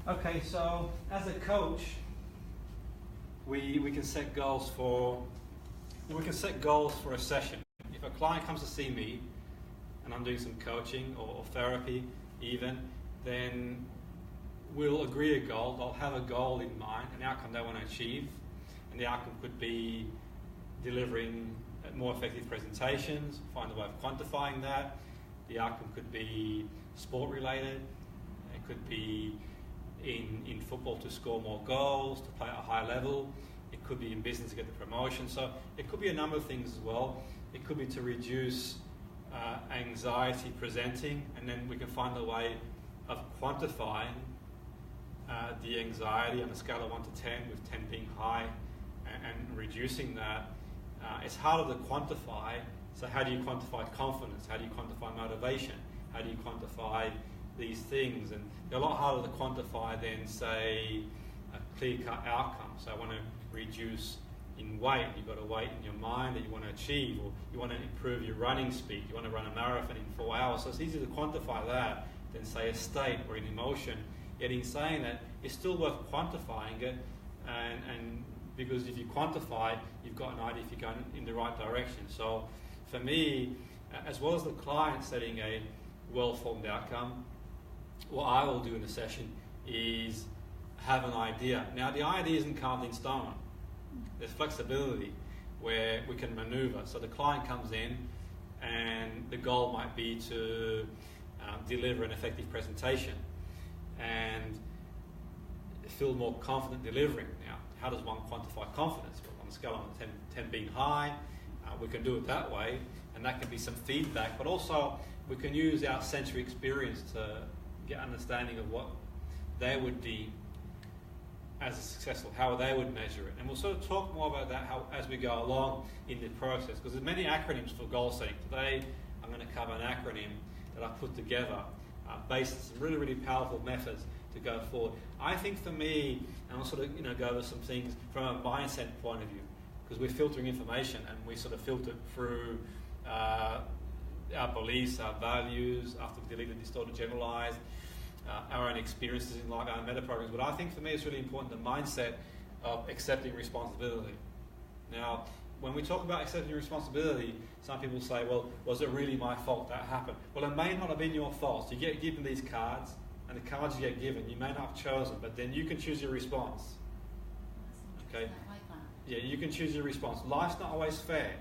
Okay, so as a coach, we can set goals for a session. If a client comes to see me and I'm doing some coaching or therapy even, then we'll agree a goal. They'll have a goal in mind, an outcome they want to achieve, and the outcome could be delivering more effective presentations, find a way of quantifying that. The outcome could be sport related. It could be in football to score more goals, to play at a high level. It could be in business to get the promotion. So it could be a number of things as well. It could be to reduce anxiety presenting, and then we can find a way of quantifying the anxiety on a scale of 1 to 10, with 10 being high and reducing that. It's harder to quantify. So how do you quantify confidence? How do you quantify motivation? How do you quantify these things? And they're a lot harder to quantify than, say, a clear-cut outcome. So I want to reduce in weight. You've got a weight in your mind that you want to achieve, or you want to improve your running speed. You want to run a marathon in 4 hours. So it's easier to quantify that than, say, a state or an emotion. Yet in saying that, it's still worth quantifying it, and because if you quantify, you've got an idea if you're going in the right direction. So for me, as well as the client setting a well-formed outcome, what I will do in a session is have an idea. Now, the idea isn't carved in stone. There's flexibility where we can maneuver. So the client comes in and the goal might be to deliver an effective presentation and feel more confident delivering. Now, how does one quantify confidence? Well, on a scale of 10 being high, we can do it that way, and that can be some feedback, but also we can use our sensory experience to get understanding of what they would deem as a successful, how they would measure it. And we'll sort of talk more about that as we go along in the process, because there's many acronyms for goal setting. Today, I'm going to cover an acronym that I've put together based on some really, really powerful methods to go forward. I think for me, and I'll sort of go over some things from a mindset point of view, because we're filtering information and we sort of filter through our beliefs, our values, after we deleted, distorted, generalized, our own experiences in life, our meta programs. But I think for me it's really important the mindset of accepting responsibility. Now, when we talk about accepting responsibility, some people say, well, was it really my fault that happened? Well, it may not have been your fault. So you get given these cards, and the cards you get given, you may not have chosen, but then you can choose your response. Okay? Yeah, you can choose your response. Life's not always fair.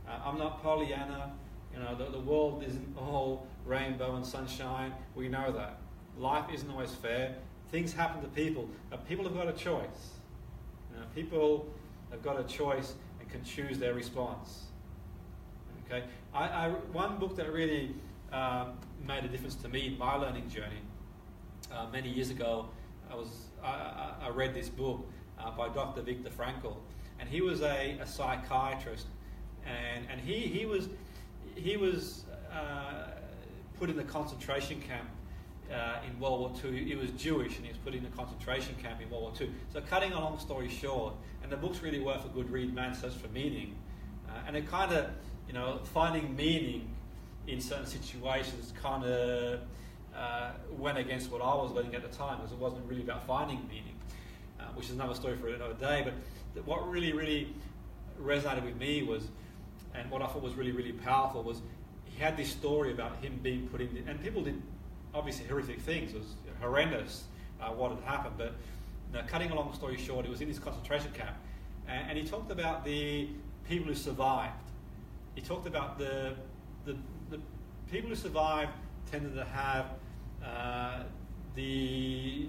I'm not Pollyanna. The world isn't all rainbow and sunshine. We know that. Life isn't always fair. Things happen to people, but people have got a choice. People have got a choice and can choose their response. Okay. One book that really made a difference to me in my learning journey. Many years ago, I read this book by Dr. Viktor Frankl, and he was a psychiatrist, and he was put in the concentration camp in World War II. He was Jewish, and he was put in a concentration camp in World War II. So cutting a long story short, and the book's really worth a good read, Man's Search for Meaning, and it kind of, finding meaning in certain situations kind of went against what I was learning at the time, because it wasn't really about finding meaning, which is another story for another day. But what really, really resonated with me was, and what I thought was really, really powerful, was he had this story about him being put in, and people did obviously horrific things. It was horrendous what had happened, but cutting a long story short, he was in this concentration camp, and he talked about the people who survived. He talked about the people who survived tended to have the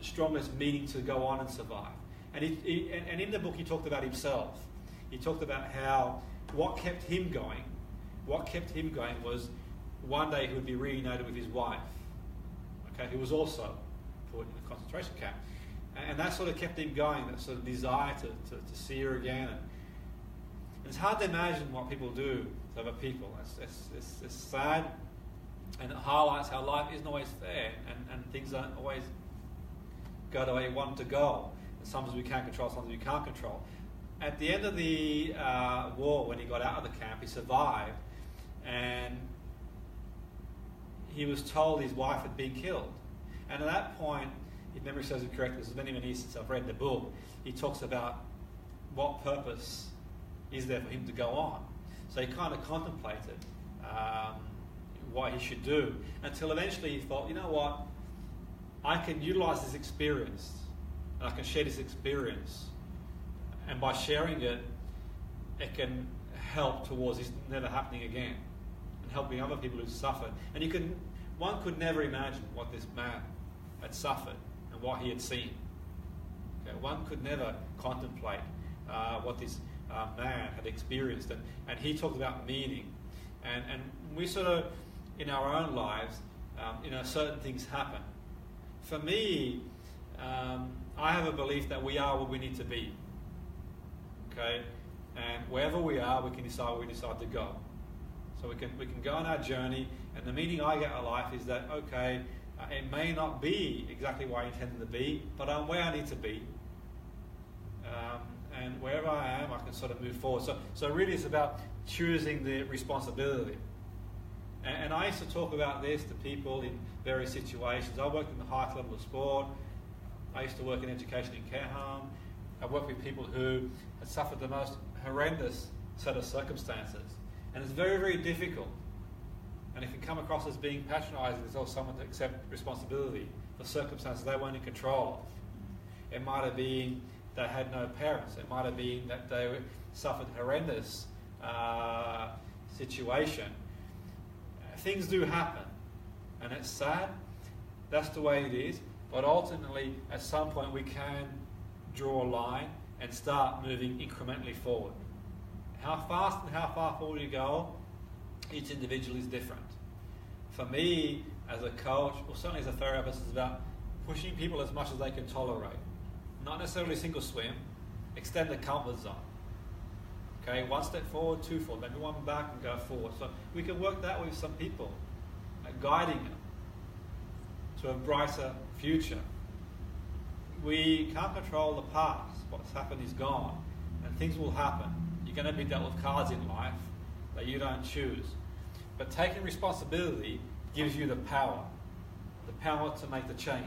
strongest meaning to go on and survive. And in the book he talked about himself. He talked about how what kept him going was one day he would be reunited with his wife, okay, who was also put in a concentration camp. And that sort of kept him going, that sort of desire to see her again. And it's hard to imagine what people do to other people. It's sad, and it highlights how life isn't always fair, and things don't always go the way you want them to go. And sometimes we can't control, sometimes we can't control. At the end of the war, when he got out of the camp, he survived, and he was told his wife had been killed. And at that point, if memory serves me correctly, this has been many years since I've read the book, he talks about what purpose is there for him to go on. So he kind of contemplated what he should do until eventually he thought, you know what, I can utilize this experience and I can share this experience, and by sharing it, it can help towards this never happening again and helping other people who suffered. And one could never imagine what this man had suffered and what he had seen. Okay? One could never contemplate what this man had experienced, and he talked about meaning, and we sort of, in our own lives, certain things happen. For me, I have a belief that we are what we need to be. Okay, and wherever we are, we can decide where we decide to go. So we can go on our journey, and the meaning I get out of life is that, okay, it may not be exactly where I intended to be, but I'm where I need to be. And wherever I am, I can sort of move forward. So really it's about choosing the responsibility. And I used to talk about this to people in various situations. I worked in the highest level of sport. I used to work in education in care home. I worked with people who had suffered the most horrendous set of circumstances. And it's very, very difficult. And it can come across as being patronising to tell someone to accept responsibility for circumstances they weren't in control of. It might have been they had no parents. It might have been that they suffered horrendous situation. Things do happen, and it's sad. That's the way it is. But ultimately, at some point, we can draw a line and start moving incrementally forward. How fast and how far forward you go, each individual is different. For me, as a coach, or certainly as a therapist, it's about pushing people as much as they can tolerate. Not necessarily single swim, extend the comfort zone. Okay, one step forward, two forward, maybe one back and go forward. So we can work that with some people, guiding them to a brighter future. We can't control the past. What's happened is gone, and things will happen. You're going to be dealt with cards in life that you don't choose. But taking responsibility gives you the power to make the change.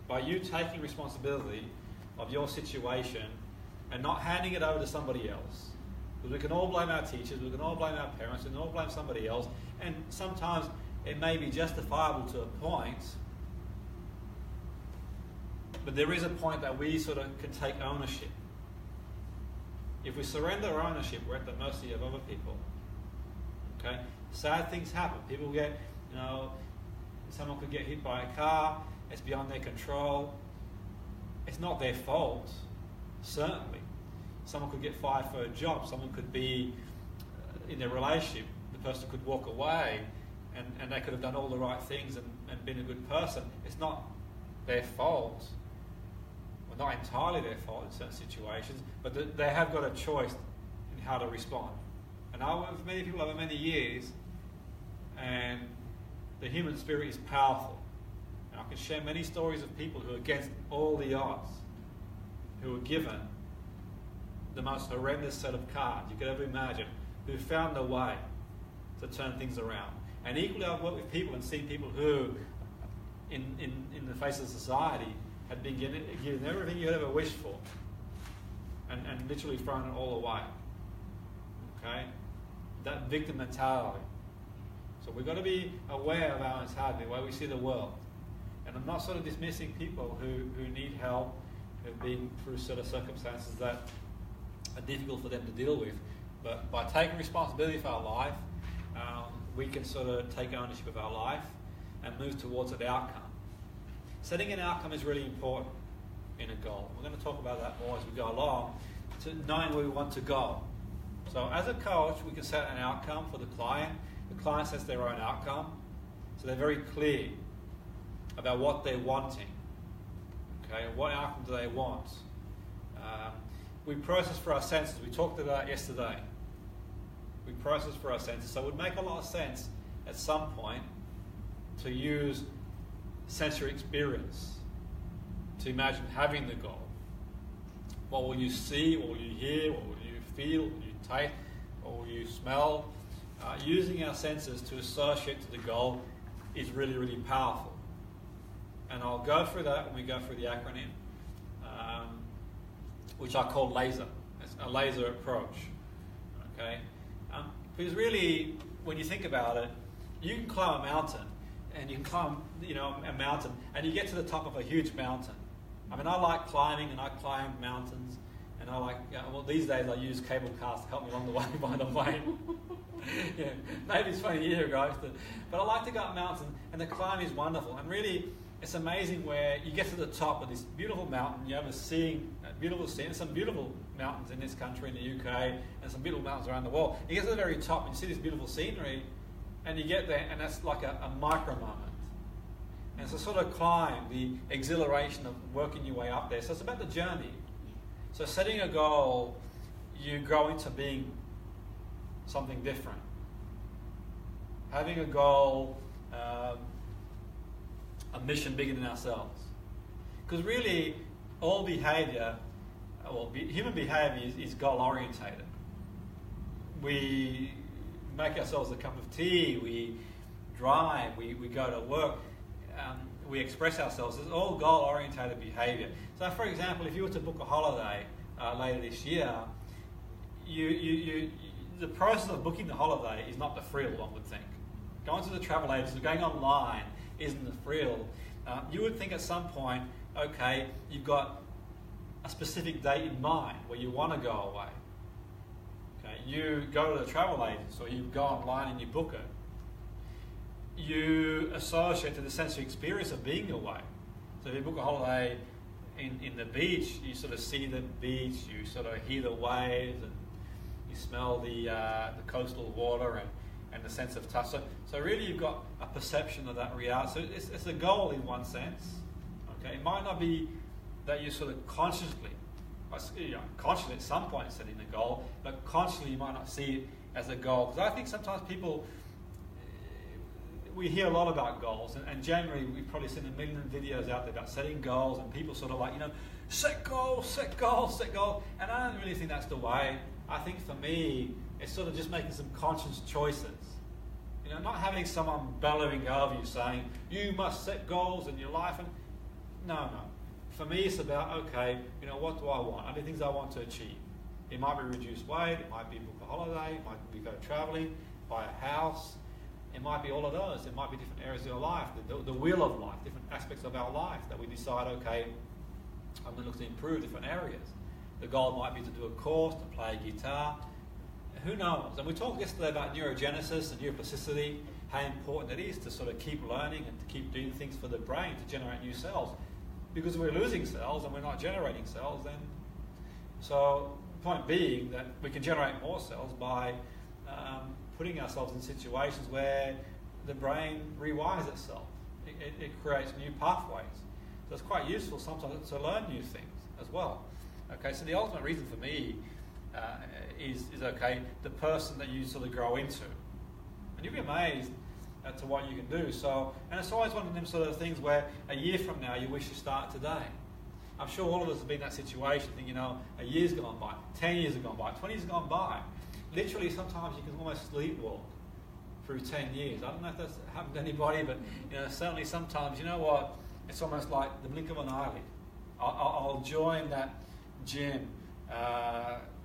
By you taking responsibility of your situation and not handing it over to somebody else. Because we can all blame our teachers, we can all blame our parents, we can all blame somebody else, and sometimes it may be justifiable to a point, but there is a point that we sort of can take ownership. If we surrender ownership, we're at the mercy of other people. Okay? Sad things happen. People get, someone could get hit by a car, it's beyond their control. It's not their fault, certainly. Someone could get fired for a job, someone could be in their relationship, the person could walk away and they could have done all the right things and been a good person. It's not their fault, well, not entirely their fault in certain situations, but they have got a choice in how to respond. And I worked with many people over many years, and the human spirit is powerful. And I can share many stories of people who are against all the odds, who were given the most horrendous set of cards you could ever imagine, who found a way to turn things around. And equally, I've worked with people and seen people who, in the face of society, had been given everything you had ever wished for, and literally thrown it all away. Okay? That victim mentality. So we've got to be aware of our mentality, the way we see the world. And I'm not sort of dismissing people who need help, who've been through sort of circumstances that are difficult for them to deal with. But by taking responsibility for our life, we can sort of take ownership of our life and move towards an outcome. Setting an outcome is really important in a goal. We're going to talk about that more as we go along, to knowing where we want to go. So as a coach, we can set an outcome for the client. The client sets their own outcome. So they're very clear about what they're wanting. Okay, what outcome do they want? We process for our senses. We talked about it yesterday. We process for our senses. So it would make a lot of sense at some point to use sensory experience to imagine having the goal. What will you see? What will you hear? What will you feel? What will you taste? What will you smell? Using our senses to associate to the goal is really, really powerful. and I'll go through that when we go through the acronym, which I call LASER. It's a laser approach. Okay, because really, when you think about it, you can climb a mountain, and you can climb, a mountain, and you get to the top of a huge mountain. I mean, I like climbing, and I climb mountains, and I like, these days I use cable cars to help me along the way, by the way. Yeah, maybe it's funny a year ago, but I like to go up mountains, and the climbing is wonderful, and really, it's amazing where you get to the top of this beautiful mountain, you have a beautiful scene, there's some beautiful mountains in this country, in the UK, and some beautiful mountains around the world. You get to the very top, and you see this beautiful scenery, and you get there, and that's like a micro moment. And it's a sort of climb, the exhilaration of working your way up there. So it's about the journey. So setting a goal, you grow into being something different. Having a goal, a mission bigger than ourselves. Because really, all behaviour, human behaviour is goal-orientated. We make ourselves a cup of tea, we drive, we go to work, we express ourselves. It's all goal-orientated behaviour. So, for example, if you were to book a holiday later this year, the process of booking the holiday is not the thrill, one would think. Going to the travel agency, going online isn't the thrill. You would think at some point, okay, you've got a specific date in mind where you want to go away. Okay, you go to the travel agency, or you go online and you book it. You associate to the sensory experience of being away. So if you book a holiday in the beach, you sort of see the beach, you sort of hear the waves, and you smell the coastal water and the sense of touch. So really you've got a perception of that reality. So it's a goal in one sense. Okay, it might not be that you sort of consciously at some point setting a goal, but consciously you might not see it as a goal. Because I think sometimes people, we hear a lot about goals, and generally we've probably seen a million videos out there about setting goals, and people sort of like, set goals, set goals, set goals, and I don't really think that's the way. I think for me, it's sort of just making some conscious choices. Not having someone bellowing over you saying, you must set goals in your life, and no. For me, it's about, okay, what do I want? Are there things I want to achieve? It might be reduce weight, it might be book a holiday, it might be go traveling, buy a house. It might be all of those. It might be different areas of your life, the wheel of life, different aspects of our life that we decide, okay, I'm going to look to improve different areas. The goal might be to do a course, to play guitar. Who knows? And we talked yesterday about neurogenesis and neuroplasticity, how important it is to sort of keep learning and to keep doing things for the brain to generate new cells. Because if we're losing cells and we're not generating cells, then... So, the point being that we can generate more cells by putting ourselves in situations where the brain rewires itself. It creates new pathways. So it's quite useful sometimes to learn new things as well. Okay, so the ultimate reason for me is okay, the person that you sort of grow into. And you'll be amazed to what you can do. So, and it's always one of them sort of things where a year from now you wish to start today. I'm sure all of us have been in that situation, thinking, a year's gone by, 10 years have gone by, 20 years have gone by. Literally, sometimes you can almost sleepwalk through 10 years. I don't know if that's happened to anybody, but certainly sometimes, it's almost like the blink of an eyelid. I'll join that gym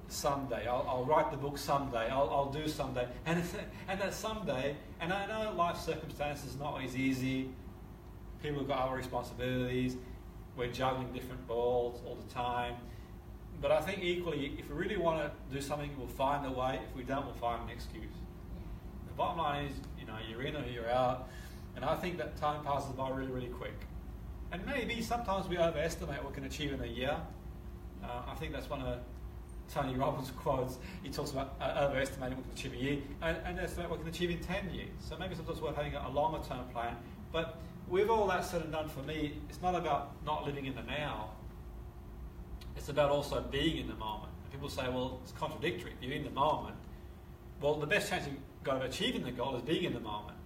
someday. I'll write the book someday. I'll do someday. And that someday, and I know life circumstances are not always easy. People have got other responsibilities. We're juggling different balls all the time. But I think equally, if we really want to do something, we'll find a way. If we don't, we'll find an excuse. The bottom line is, you're in or you're out. And I think that time passes by really, really quick. And maybe sometimes we overestimate what we can achieve in a year. I think that's one of Tony Robbins' quotes. He talks about overestimating what we can achieve in a year and estimate what we can achieve in 10 years. So maybe sometimes we're having a longer term plan. But with all that said and done, for me, it's not about not living in the now. It's about also being in the moment. And people say, well, it's contradictory. If you're in the moment, well, the best chance you've got of achieving the goal is being in the moment.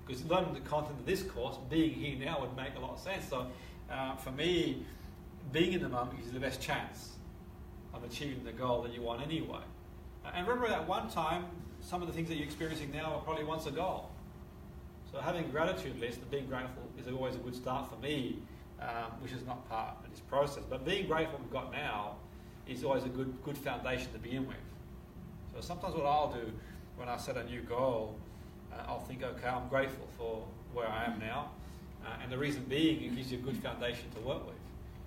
Because learning the content of this course, being here now would make a lot of sense. So for me, being in the moment is the best chance of achieving the goal that you want anyway. And remember that one time, some of the things that you're experiencing now are probably once a goal. So having a gratitude list and being grateful is always a good start for me, which is not part of this process. But being grateful we've got now is always a good foundation to begin with. So sometimes what I'll do when I set a new goal, I'll think, okay, I'm grateful for where I am now. And the reason being, it gives you a good foundation to work with.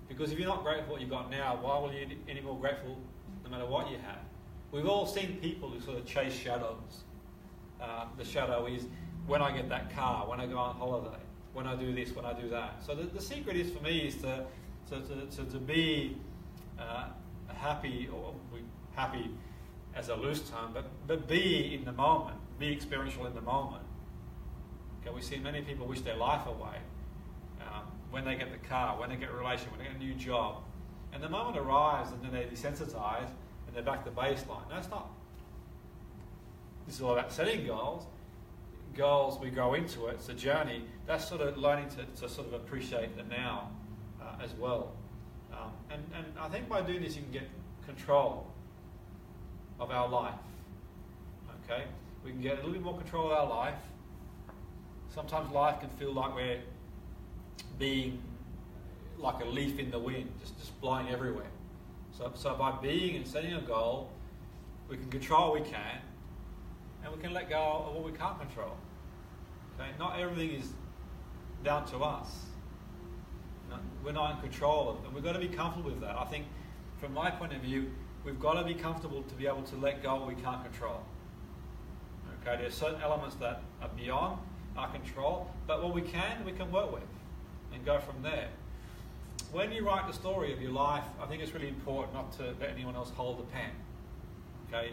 Because if you're not grateful for what you've got now, why will you be any more grateful no matter what you have? We've all seen people who sort of chase shadows. The shadow is when I get that car, when I go on holiday, when I do this, when I do that. So the secret is for me is to be happy, or happy as a loose term, but be in the moment, be experiential in the moment. Okay, we see many people wish their life away when they get the car, when they get a relationship, when they get a new job. And the moment arrives and then they're desensitized and they're back to baseline. No, it's not. This is all about setting goals. Goals, we grow into it, it's a journey. That's sort of learning to sort of appreciate the now as well. And I think by doing this you can get control of our life. Okay? We can get a little bit more control of our life. Sometimes life can feel like we're being like a leaf in the wind, just blowing everywhere. So by being and setting a goal, we can control what we can, and we can let go of what we can't control. Okay? Not everything is down to us. No, we're not in control of it, and we've got to be comfortable with that. I think, from my point of view, we've got to be comfortable to be able to let go of what we can't control. Okay? There are certain elements that are beyond our control, but what we can work with and go from there. When you write the story of your life, I think it's really important not to let anyone else hold the pen. Okay,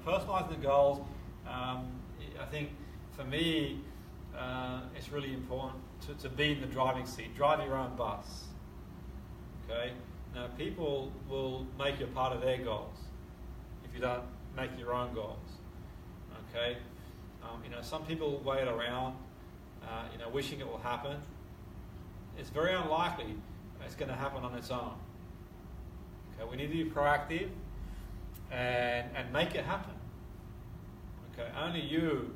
personalising the goals. I think for me, it's really important to be in the driving seat. Drive your own bus. Okay. Now, people will make you a part of their goals if you don't make your own goals. Okay. Some people wait around, wishing it will happen. It's very unlikely it's going to happen on its own. Okay, we need to be proactive and make it happen. Okay, only you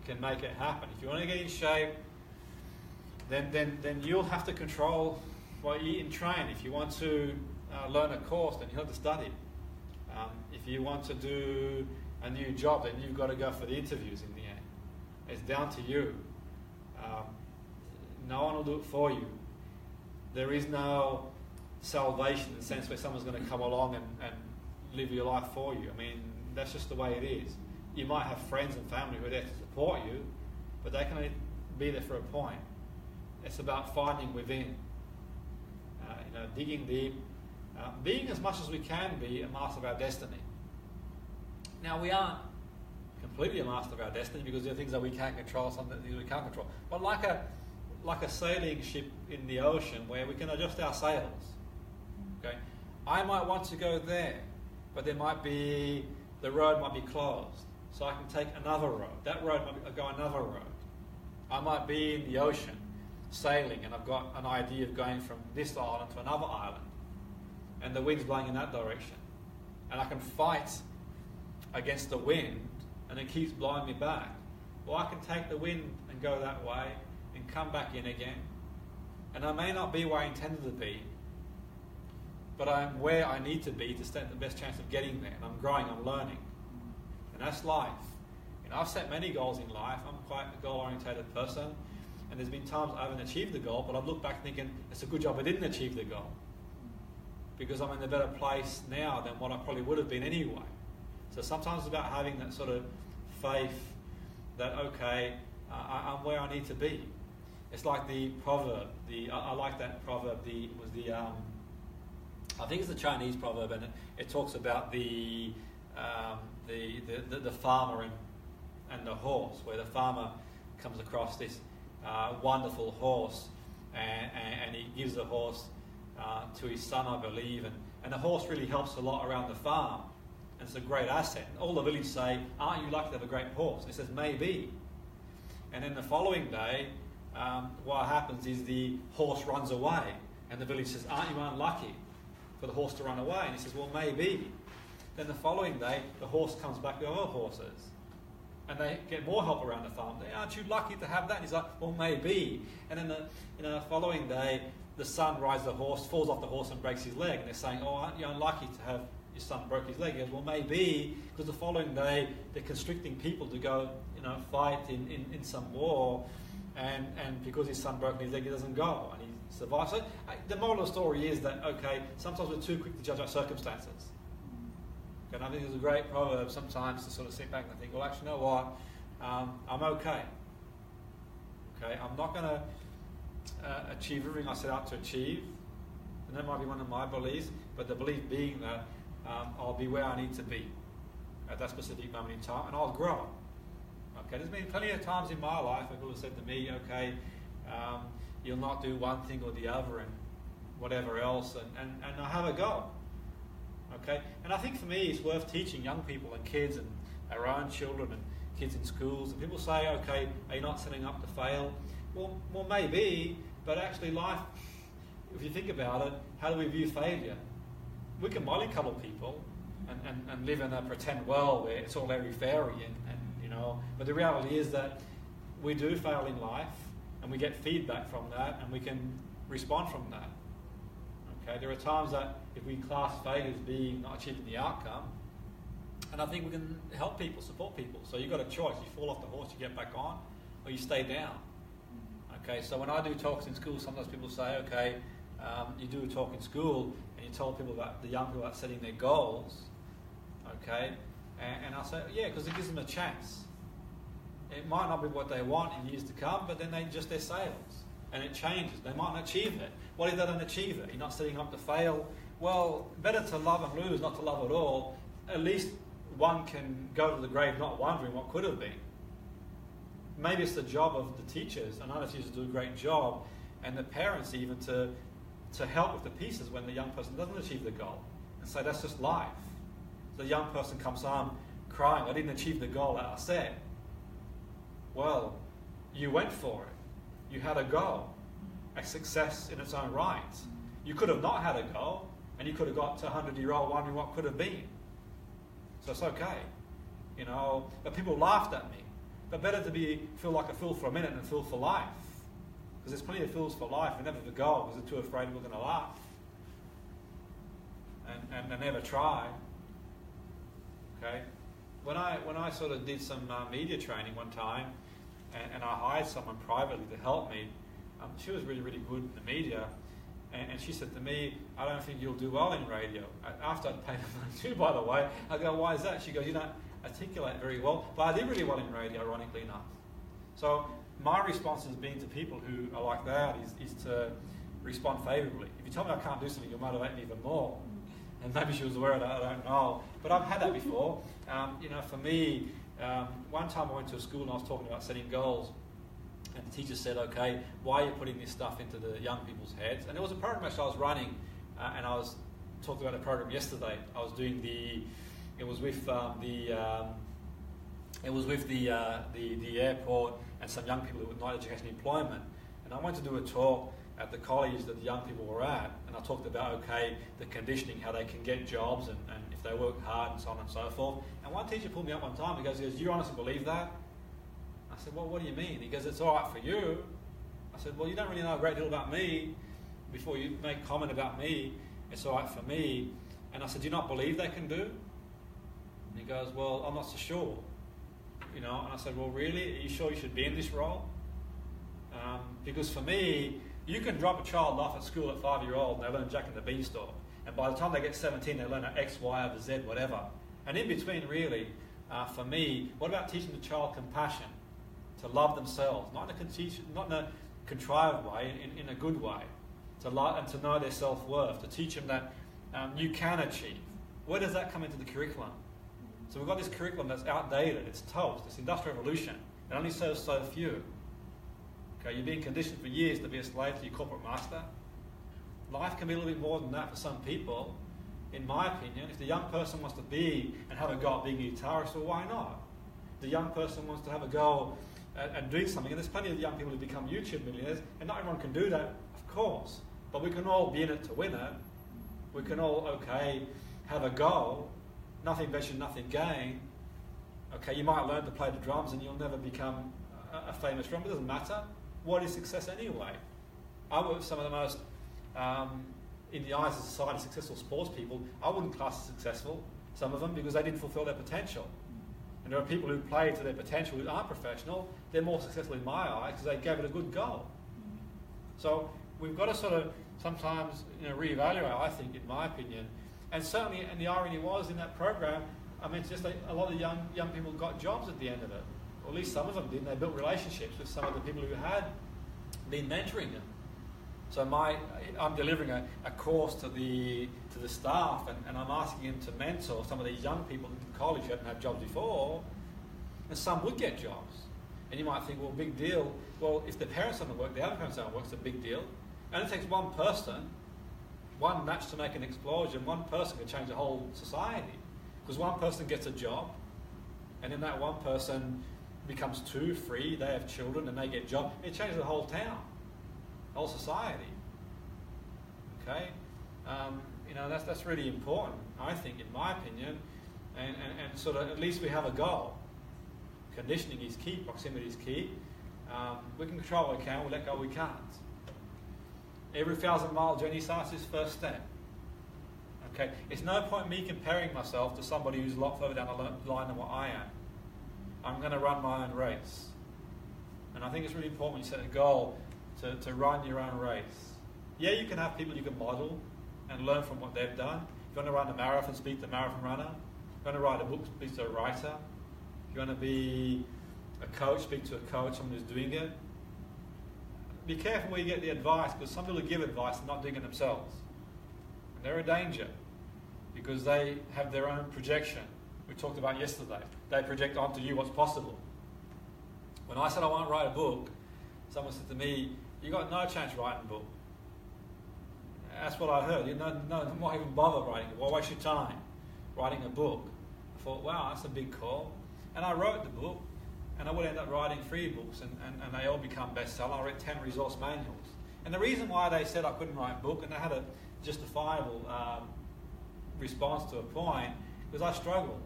can make it happen. If you want to get in shape, then you'll have to control what you eat and train. If you want to learn a course, then you'll have to study. If you want to do a new job, then you've got to go for the interviews in the end. It's down to you. No one will do it for you. There is no salvation in the sense where someone's going to come along and live your life for you. I mean, that's just the way it is. You might have friends and family who are there to support you, but they can only be there for a point. It's about finding within, digging deep, being as much as we can be a master of our destiny. Now, we aren't completely a master of our destiny because there are things that we can't control, some things we can't control. But like a sailing ship in the ocean where we can adjust our sails. Okay, I might want to go there, but the road might be closed, so I can take another road. That road might go another road. I might be in the ocean sailing, and I've got an idea of going from this island to another island, and the wind's blowing in that direction, and I can fight against the wind, and it keeps blowing me back. Or I can take the wind and go that way and come back in again. And I may not be where I intended to be, but I'm where I need to be to stand the best chance of getting there. And I'm growing, I'm learning. And that's life. I've set many goals in life. I'm quite a goal-orientated person. And there's been times I haven't achieved the goal, but I've looked back thinking, it's a good job I didn't achieve the goal. Because I'm in a better place now than what I probably would have been anyway. So sometimes it's about having that sort of faith that, okay, I'm where I need to be. It's like the proverb. I like that proverb. I think it's the Chinese proverb, and it talks about the farmer and the horse, where the farmer comes across this wonderful horse, and he gives the horse to his son, I believe, and the horse really helps a lot around the farm, and it's a great asset. And all the village say, "Aren't you lucky to have a great horse?" And he says, "Maybe." And then the following day, what happens is the horse runs away, and the village says, "Aren't you unlucky for the horse to run away?" And he says, "Well, maybe." Then the following day, the horse comes back with other horses. and they get more help around the farm. Aren't you lucky to have that? And he's like, well, maybe. And then the following day, the son rides the horse, falls off the horse and breaks his leg. And they're saying, oh, aren't you unlucky to have your son broke his leg? He goes, well, maybe, because the following day, they're constricting people to go, fight in some war. And because his son broke his leg, he doesn't go. And he survives. So the moral of the story is that, okay, sometimes we're too quick to judge our circumstances. And I think there's a great proverb sometimes to sort of sit back and think, well, actually, you know what? I'm okay. Okay, I'm not going to achieve everything I set out to achieve. And that might be one of my beliefs, but the belief being that I'll be where I need to be at that specific moment in time, and I'll grow. Okay, there's been plenty of times in my life where people have said to me, okay, you'll not do one thing or the other and whatever else, and I have a go. Okay, and I think for me it's worth teaching young people and kids and our own children and kids in schools. And people say, okay, are you not setting up to fail? Well, maybe, but actually life, if you think about it, how do we view failure? We can mollycoddle people and live in a pretend world where it's all airy-fairy but the reality is that we do fail in life and we get feedback from that and we can respond from that. Okay, there are times that if we class failure as being not achieving the outcome, and I think we can help people, support people. So you've got a choice. You fall off the horse, you get back on, or you stay down. Okay, so when I do talks in school, sometimes people say, okay, you do a talk in school and you tell people about the young people about setting their goals, okay, and I say, yeah, because it gives them a chance. It might not be what they want in years to come, but then their sales. And it changes. They might not achieve it. What if they don't achieve it? You're not setting up to fail. Well, better to love and lose, not to love at all. At least one can go to the grave not wondering what could have been. Maybe it's the job of the teachers, and other teachers do a great job, and the parents even to help with the pieces when the young person doesn't achieve the goal. And say, that's just life. The young person comes home crying, I didn't achieve the goal that I set. Well, you went for it. You had a goal, a success in its own right. You could have not had a goal, and you could have got to 100-year-old wondering what could have been. So it's okay, But people laughed at me. But better to feel like a fool for a minute than a fool for life, because there's plenty of fools for life who never have a goal because they're too afraid we're going to laugh, and they never try. Okay, when I sort of did some media training one time. And I hired someone privately to help me. She was really, really good in the media. And she said to me, I don't think you'll do well in radio. After I'd paid her money too, by the way. I go, why is that? She goes, you don't articulate very well. But I did really well in radio, ironically enough. So my response has been to people who are like that is to respond favourably. If you tell me I can't do something, you'll motivate me even more. And maybe she was aware of that, I don't know. But I've had that before. For me, one time I went to a school and I was talking about setting goals, and the teacher said, okay, why are you putting this stuff into the young people's heads? And there was a program actually I was running, and I was talking about a program yesterday. I was doing it was with the airport and some young people with non-education employment, and I went to do a talk at the college that the young people were at, and I talked about, okay, the conditioning, how they can get jobs and if they work hard and so on and so forth. And one teacher pulled me up one time, he goes, do you honestly believe that? I said, well, what do you mean? He goes, it's all right for you. I said, well, you don't really know a great deal about me. Before you make comment about me, it's all right for me. And I said, do you not believe they can do? And he goes, well, I'm not so sure. And I said, well, really? Are you sure you should be in this role? Because for me, you can drop a child off at school at 5-year-old and they learn Jack and the Beanstalk. And by the time they get 17, they learn X, Y, over Z, whatever. And in between, really, for me, what about teaching the child compassion, to love themselves, not in a contrived way, in a good way, to love and to know their self-worth, to teach them that you can achieve. Where does that come into the curriculum? So we've got this curriculum that's outdated, it's toast, it's industrial revolution. It only serves so few. Okay, you're being conditioned for years to be a slave to your corporate master. Life can be a little bit more than that for some people, in my opinion. If the young person wants to be and have a go at being a guitarist, well, why not? The young person wants to have a go at doing something, and there's plenty of young people who become YouTube millionaires, and not everyone can do that, of course. But we can all be in it to win it. We can all, okay, have a go. Nothing ventured, nothing gained. Okay, you might learn to play the drums and you'll never become a famous drummer. It doesn't matter. What is success anyway? I work with some of the most, in the eyes of society, successful sports people. I wouldn't class as successful, some of them, because they didn't fulfill their potential. And there are people who play to their potential who aren't professional. They're more successful in my eyes because they gave it a good go. So we've got to sort of sometimes reevaluate, I think, in my opinion. And certainly, and the irony was in that program, I mean, just a lot of young people got jobs at the end of it. Or at least some of them did. And they built relationships with some of the people who had been mentoring them. So I'm delivering a course to the staff, and I'm asking them to mentor some of these young people in college who hadn't had jobs before, and some would get jobs. And you might think, well, big deal. Well, if the parents don't work, the other parents don't work, it's a big deal. And it takes one person, one match to make an explosion. One person can change the whole society. Because one person gets a job, and then that one person becomes 2, 3, they have children, and they get jobs. It changes the whole town, the whole society. Okay? That's really important, I think, in my opinion. And sort of, at least we have a goal. Conditioning is key, proximity is key. We can control what we can, we let go what we can't. Every 1,000-mile journey starts its first step. Okay, it's no point me comparing myself to somebody who's a lot further down the line than what I am. I'm going to run my own race. And I think it's really important when you set a goal to run your own race. Yeah, you can have people you can model and learn from what they've done. If you want to run a marathon, speak to a marathon runner. If you want to write a book, speak to a writer. If you want to be a coach, speak to a coach, someone who's doing it. Be careful where you get the advice, because some people give advice and not doing it themselves. And they're a danger, because they have their own projection. We talked about yesterday. They project onto you what's possible. When I said I want to write a book, someone said to me, "You got no chance writing a book." That's what I heard. Why even bother writing it? Why waste your time writing a book? I thought, wow, that's a big call. And I wrote the book, and I would end up writing 3 books, and they all become bestseller. I read 10 resource manuals. And the reason why they said I couldn't write a book, and they had a justifiable response to a point, was I struggled.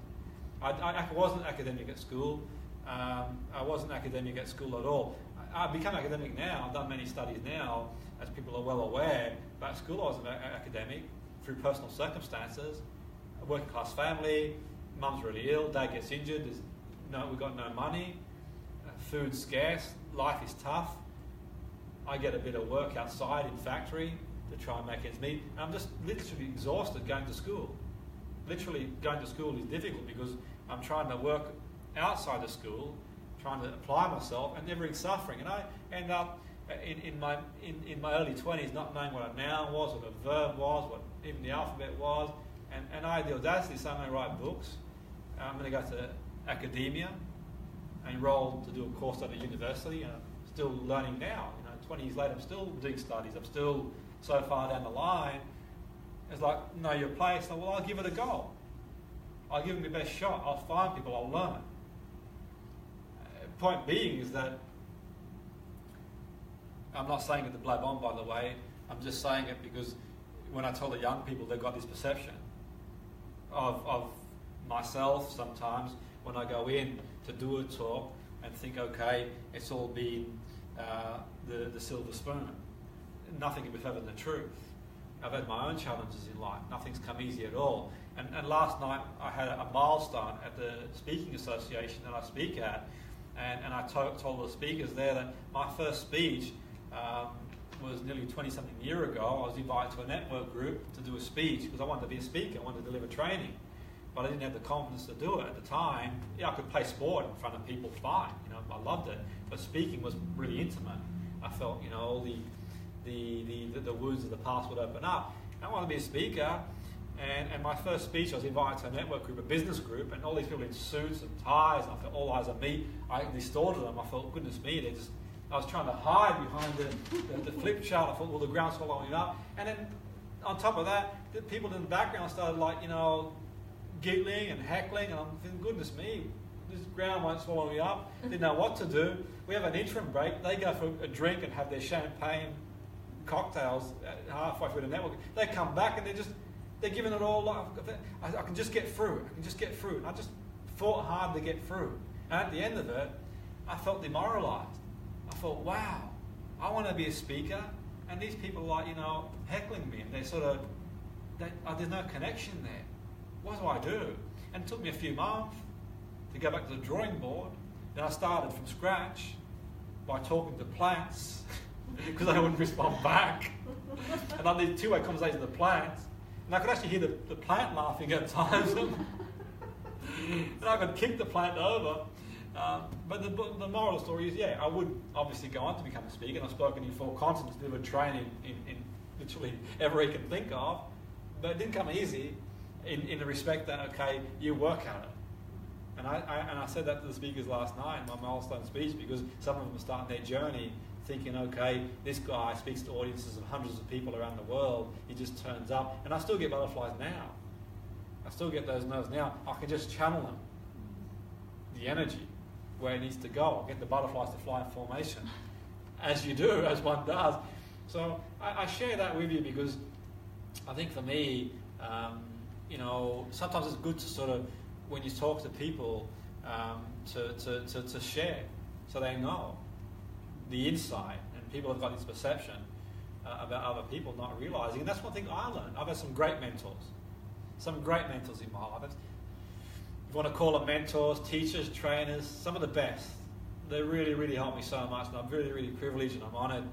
I wasn't academic at school. I wasn't academic at school at all. I've become academic now. I've done many studies now, as people are well aware. But at school I wasn't academic through personal circumstances. A working class family, mum's really ill, dad gets injured, we've got no money, food's scarce, life is tough. I get a bit of work outside in factory to try and make ends meet. And I'm just literally exhausted going to school. Literally going to school is difficult because I'm trying to work outside the school, trying to apply myself, and never in suffering. And I end up in my early 20s not knowing what a noun was, what a verb was, what even the alphabet was. And I had the audacity to say I'm going to write books. I'm going to go to academia and enroll to do a course at a university. And I'm still learning now. 20 years later, I'm still doing studies. I'm still so far down the line. It's like, know your place. Well, I'll give it a go. I'll give it my best shot. I'll find people. I'll learn. Point being is that I'm not saying it to blab on, by the way. I'm just saying it because when I tell the young people, they've got this perception of myself sometimes when I go in to do a talk and think, okay, it's all been the silver spoon. Nothing can be further than the truth. I've had my own challenges in life. Nothing's come easy at all. And last night I had a milestone at the speaking association that I speak at, and I told the speakers there that my first speech was nearly 20-something years ago. I was invited to a network group to do a speech because I wanted to be a speaker. I wanted to deliver training. But I didn't have the confidence to do it at the time. Yeah, I could play sport in front of people fine. I loved it. But speaking was really intimate. I felt, all the wounds of the past would open up. I wanted to be a speaker. And my first speech, I was invited to a network group, a business group, and all these people in suits and ties. And I felt all eyes on me. I distorted them. I thought, goodness me, I was trying to hide behind the flip chart. I thought, well, the ground's swallowing up. And then on top of that, the people in the background started giggling and heckling, and I'm thinking, goodness me, this ground won't swallow me up. Didn't know what to do. We have an interim break. They go for a drink and have their champagne cocktails halfway through the network. They come back and they're giving it all. I can just get through. I can just get through. And I just fought hard to get through. And at the end of it, I felt demoralized. I thought, wow, I want to be a speaker, and these people are heckling me, and there's no connection there. What do I do? And it took me a few months to go back to the drawing board. Then I started from scratch by talking to plants because they wouldn't respond back. And I did two-way conversations with the plants, and I could actually hear the plant laughing at times. And I could kick the plant over. But the moral of the story is, I would obviously go on to become a speaker, and I've spoken in 4 continents, delivered training in literally every you can think of, but it didn't come easy in the respect that, okay, you work at it. And I said that to the speakers last night in my milestone speech, because some of them are starting their journey thinking, okay, this guy speaks to audiences of hundreds of people around the world, he just turns up, and I still get butterflies now. I still get those nerves now. I can just channel them, the energy, where it needs to go. I get the butterflies to fly in formation, as you do, as one does. So I share that with you because I think for me, sometimes it's good to sort of, when you talk to people, to share so they know the insight, and people have got this perception about other people not realizing. And that's one thing I learned. I've had some great mentors in my life. If you want to call them mentors, teachers, trainers, some of the best. They really, really helped me so much, and I'm really, really privileged and I'm honoured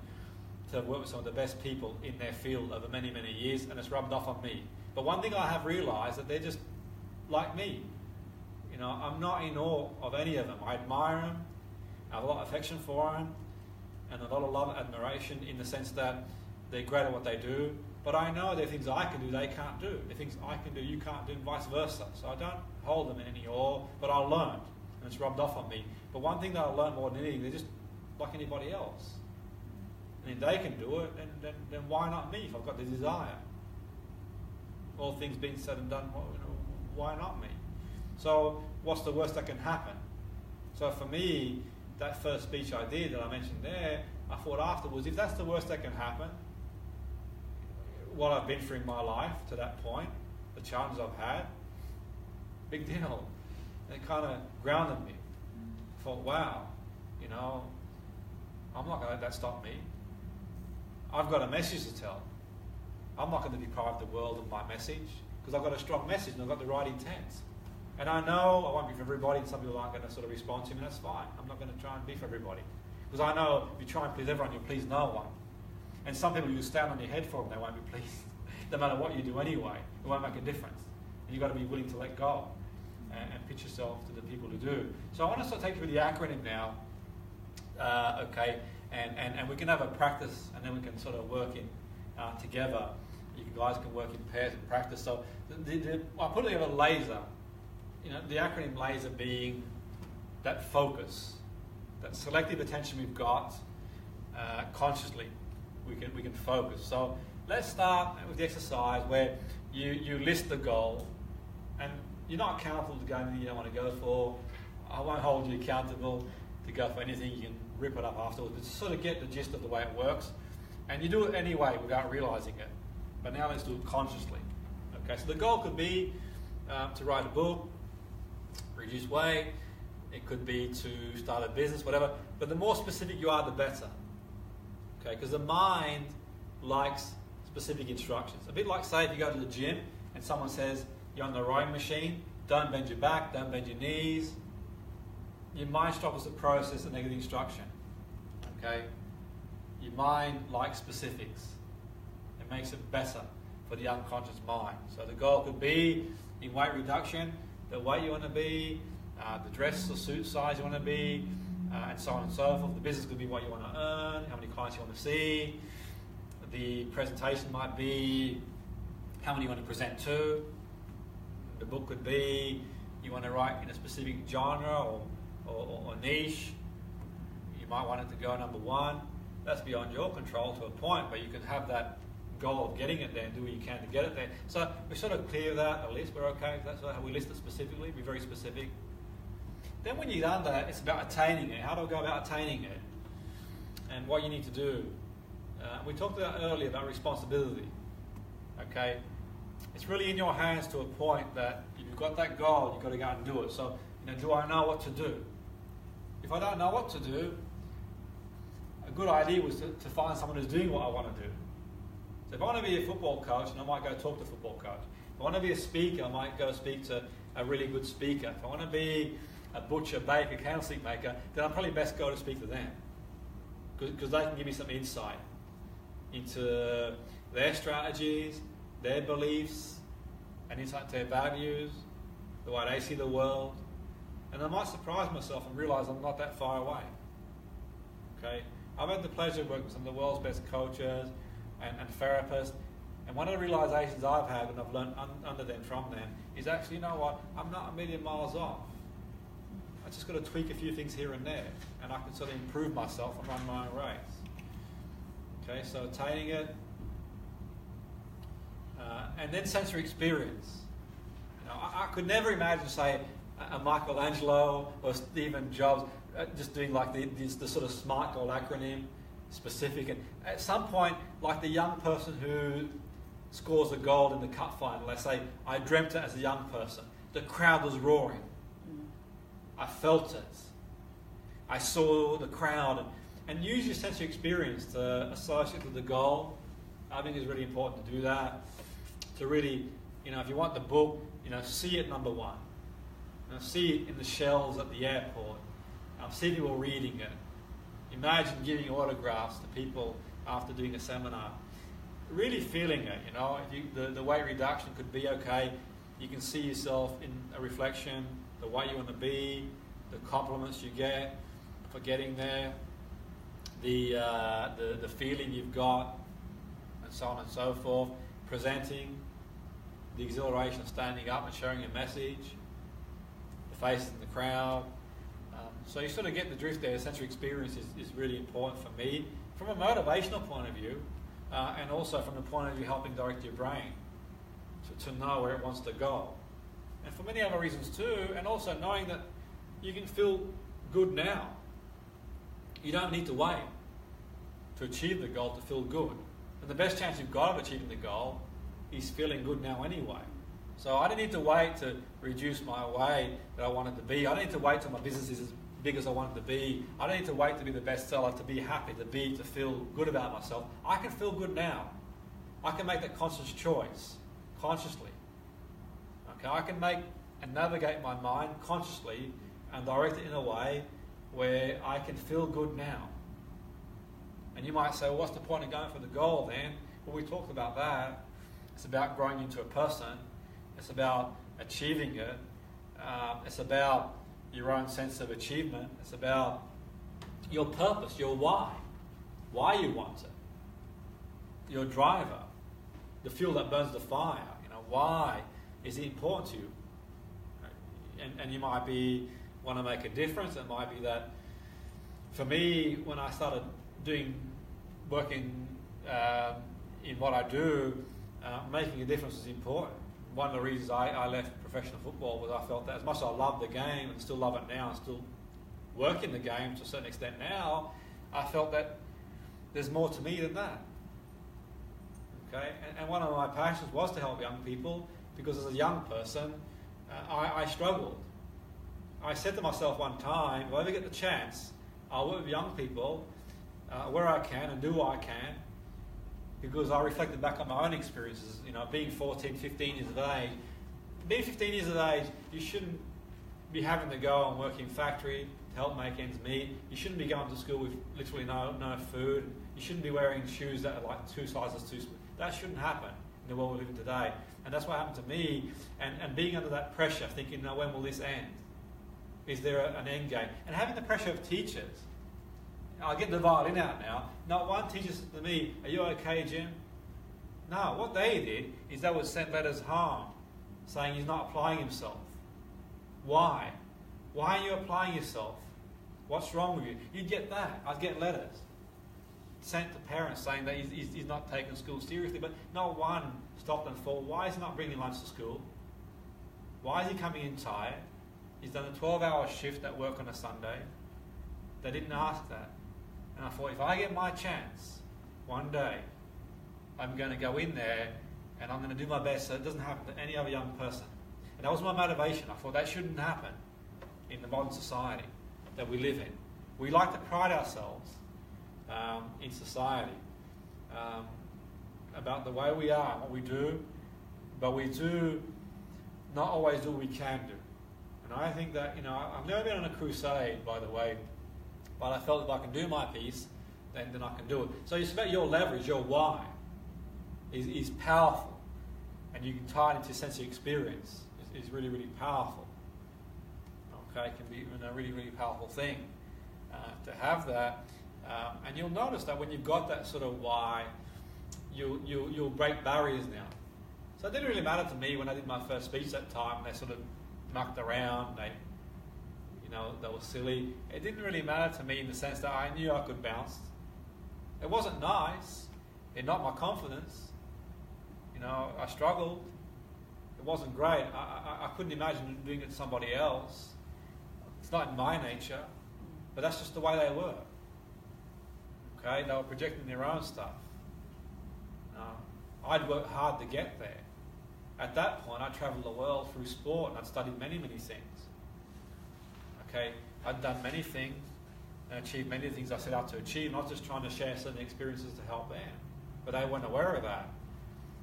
to have worked with some of the best people in their field over many, many years, and it's rubbed off on me. But one thing I have realised, that they're just like me. I'm not in awe of any of them. I admire them, I have a lot of affection for them, and a lot of love and admiration in the sense that they're great at what they do, but I know there are things I can do they can't do. There are things I can do you can't do, and vice versa. So I don't hold them in any awe, but I learned, and it's rubbed off on me. But one thing that I learned more than anything, they're just like anybody else. And if they can do it, then why not me if I've got the desire? All things being said and done, why not me? So what's the worst that can happen? So for me, that first speech I did that I mentioned there, I thought afterwards, if that's the worst that can happen, what I've been through in my life to that point, the challenges I've had, big deal. And it kind of grounded me. I thought, wow, I'm not going to let that stop me. I've got a message to tell. I'm not going to deprive the world of my message, because I've got a strong message and I've got the right intent. And I know I won't be for everybody, and some people aren't going to sort of respond to me, and that's fine. I'm not going to try and be for everybody. Because I know if you try and please everyone, you'll please no one. And some people, you stand on your head for them, they won't be pleased. No matter what you do anyway, it won't make a difference. And you've got to be willing to let go and pitch yourself to the people who do. So I want to sort of take you through the acronym now, okay? And we can have a practice, and then we can sort of work in together. You guys can work in pairs and practice. So I put together LASER. The acronym LASER being that focus, that selective attention we've got consciously. We can focus. So let's start with the exercise where you list the goal, and you're not accountable to go anything you don't want to go for. I won't hold you accountable to go for anything. You can rip it up afterwards, but sort of get the gist of the way it works. And you do it anyway without realising it. But now let's do it consciously. Okay, so the goal could be to write a book, reduce weight. It could be to start a business, whatever. But the more specific you are, the better. Okay, because the mind likes specific instructions. A bit like, say, if you go to the gym and someone says you're on the rowing machine, don't bend your back, don't bend your knees. Your mind struggles to process a negative instruction. Okay, your mind likes specifics. It makes it better for the unconscious mind. So the goal could be in weight reduction, the weight you want to be, the dress or suit size you want to be, and so on and so forth. The business could be what you want to earn, how many clients you want to see. The presentation might be how many you want to present to. The book could be you want to write in a specific genre or niche. You might want it to go number one. That's beyond your control to a point, but you can have that goal of getting it there and do what you can to get it there. So we sort of clear that, a list, we're okay. That's how we list it specifically, be very specific. Then when you've done that, it's about attaining it. How do I go about attaining it? And what you need to do. We talked about earlier about responsibility. Okay? It's really in your hands to a point that if you've got that goal, you've got to go out and do it. So, do I know what to do? If I don't know what to do, a good idea was to find someone who's doing what I want to do. So if I want to be a football coach, then I might go talk to a football coach. If I want to be a speaker, I might go speak to a really good speaker. If I want to be a butcher, baker, candlestick maker, then I'm probably best go to speak to them, because they can give me some insight into their strategies, their beliefs, and insight into their values, the way they see the world. And I might surprise myself and realise I'm not that far away. Okay, I've had the pleasure of working with some of the world's best coaches and therapists, and one of the realisations I've had, and I've learned under them, from them, is actually, you know what, I'm not a million miles off. I just got to tweak a few things here and there, and I can sort of improve myself and run my own race. Okay, so attaining it, and then sensory experience. I could never imagine, say, a Michelangelo or Stephen Jobs just doing like the sort of SMART goal acronym, specific. And at some point, like the young person who scores a goal in the cup final, they say, I dreamt it as a young person. The crowd was roaring. I felt it. I saw the crowd. And use your sensory experience to associate with the goal. I think it's really important to do that. To really, if you want the book, see it number one. See it in the shelves at the airport. See people reading it. Imagine giving autographs to people after doing a seminar. Really feeling it, If the weight reduction could be okay. You can see yourself in a reflection, the way you want to be, the compliments you get for getting there, the feeling you've got, and so on and so forth. Presenting, the exhilaration of standing up and sharing a message, the faces in the crowd. So you sort of get the drift there. Sensory experience is really important for me from a motivational point of view, and also from the point of view helping direct your brain to know where it wants to go. And for many other reasons too, and also knowing that you can feel good now. You don't need to wait to achieve the goal to feel good. And the best chance you've got of achieving the goal is feeling good now anyway. So I don't need to wait to reduce my weight that I wanted to be. I don't need to wait till my business is as big as I want it to be. I don't need to wait to be the best seller, to be happy, to feel good about myself. I can feel good now. I can make that conscious choice, consciously. Okay, I can make and navigate my mind consciously and direct it in a way where I can feel good now. And you might say, well, what's the point of going for the goal then? Well, we talked about that. It's about growing into a person. It's about achieving it. It's about your own sense of achievement. It's about your purpose, your why you want it, your driver, the fuel that burns the fire. Why is it important to you? And you might want to make a difference. It might be that, for me, when I started working in what I do, making a difference is important. One of the reasons I left professional football was I felt that as much as I love the game and still love it now and still work in the game to a certain extent now, I felt that there's more to me than that. Okay, and one of my passions was to help young people, because as a young person, I struggled. I said to myself one time, if I ever get the chance, I'll work with young people where I can and do what I can, because I reflected back on my own experiences, being 14, 15 years of age. Being 15 years of age, you shouldn't be having to go and work in factory to help make ends meet. You shouldn't be going to school with literally no food. You shouldn't be wearing shoes that are like 2 sizes too small. That shouldn't happen in the world we live in today. And that's what happened to me. And being under that pressure, thinking, now when will this end? Is there an end game? And having the pressure of teachers. I'll get the violin out now. Not one teacher said to me, are you okay, Jim? No, what they did is they would send letters home saying he's not applying himself. Why? Why are you applying yourself? What's wrong with you? You'd get that. I'd get letters sent to parents saying that he's not taking school seriously, but not one stopped and thought, why is he not bringing lunch to school? Why is he coming in tired? He's done a 12-hour shift at work on a Sunday. They didn't ask that. And I thought, if I get my chance, one day, I'm going to go in there and I'm going to do my best so it doesn't happen to any other young person. And that was my motivation. I thought that shouldn't happen. in the modern society that we live in. We like to pride ourselves in society about the way we are, what we do, but we do not always do what we can do. And I think that, I've never been on a crusade, by the way, but I felt if I can do my piece, then I can do it. So it's about your leverage, your why is powerful, and you can tie it into sensory experience. Is really, really powerful. Okay, it can be a really, really powerful thing to have that. And you'll notice that when you've got that sort of why, you'll break barriers now. So it didn't really matter to me when I did my first speech that time. They sort of mucked around. They were silly. It didn't really matter to me in the sense that I knew I could bounce. It wasn't nice. It knocked my confidence. I struggled. It wasn't great. I couldn't imagine doing it to somebody else. It's not in my nature, but that's just the way they were. Okay, they were projecting their own stuff. I'd worked hard to get there. At that point, I travelled the world through sport and I'd studied many, many things. Okay, I'd done many things and achieved many things I set out to achieve, not just trying to share certain experiences to help them, but they weren't aware of that.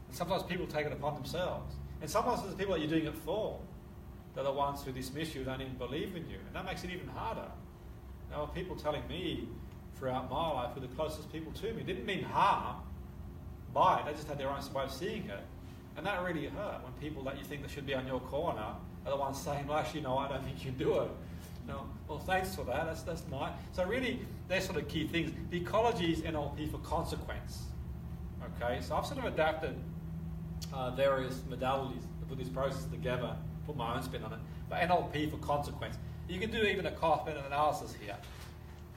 And sometimes people take it upon themselves. And sometimes it's the people that you're doing it for. They're the ones who dismiss you, don't even believe in you. And that makes it even harder. There were people telling me throughout my life who were the closest people to me. Didn't mean harm by it. They just had their own way of seeing it. And that really hurt when people that you think that should be on your corner are the ones saying, well, actually, no, I don't think you do it. Well, thanks for that. That's nice. So really, they're sort of key things. The ecology is NLP for consequence. Okay, so I've sort of adapted various modalities to put this process together, put my own spin on it. But NLP for consequence. You can do even a cost-benefit analysis here.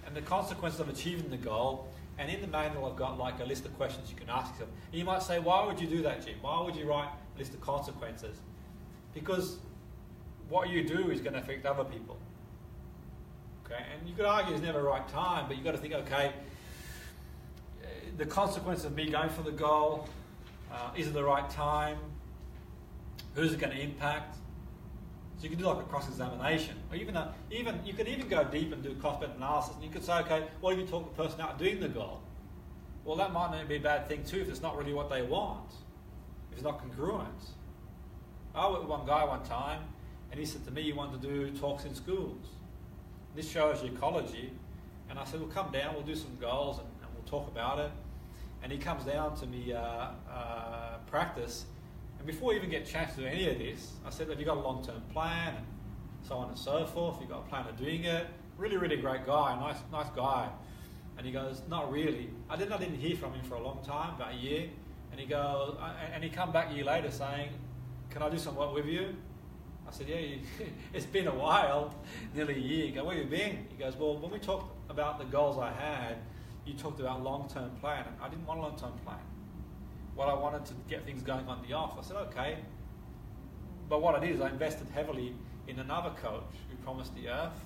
And the consequences of achieving the goal. And in the manual, I've got like a list of questions you can ask yourself. And you might say, why would you do that, Jim? Why would you write a list of consequences? Because what you do is going to affect other people. Okay, and you could argue it's never the right time, but you've got to think, okay, the consequence of me going for the goal, is it the right time? Who's it going to impact? So you can do like a cross-examination, or even you could even go deep and do cost-benefit analysis, and you could say, okay, what if you talk the person out of doing the goal? Well, that might not be a bad thing too if it's not really what they want, if it's not congruent. I worked with one guy one time, and he said to me he wanted to do talks in schools. This shows you ecology, and I said, well, come down, we'll do some goals, and we'll talk about it. And he comes down to me practice. And before we even get a chance to do any of this, I said, have you got a long-term plan? And so on and so forth. You've got a plan of doing it. Really, really great guy, nice guy. And he goes, not really. I didn't hear from him for a long time, about a year. And he goes, and he come back a year later saying, can I do some work with you? I said, yeah, it's been a while, nearly a year. He goes, where have you been? He goes, well, when we talked about the goals I had, you talked about long-term plan. And I didn't want a long-term plan. What I wanted to get things going on the off. I said, okay. But what I did is I invested heavily in another coach who promised the earth.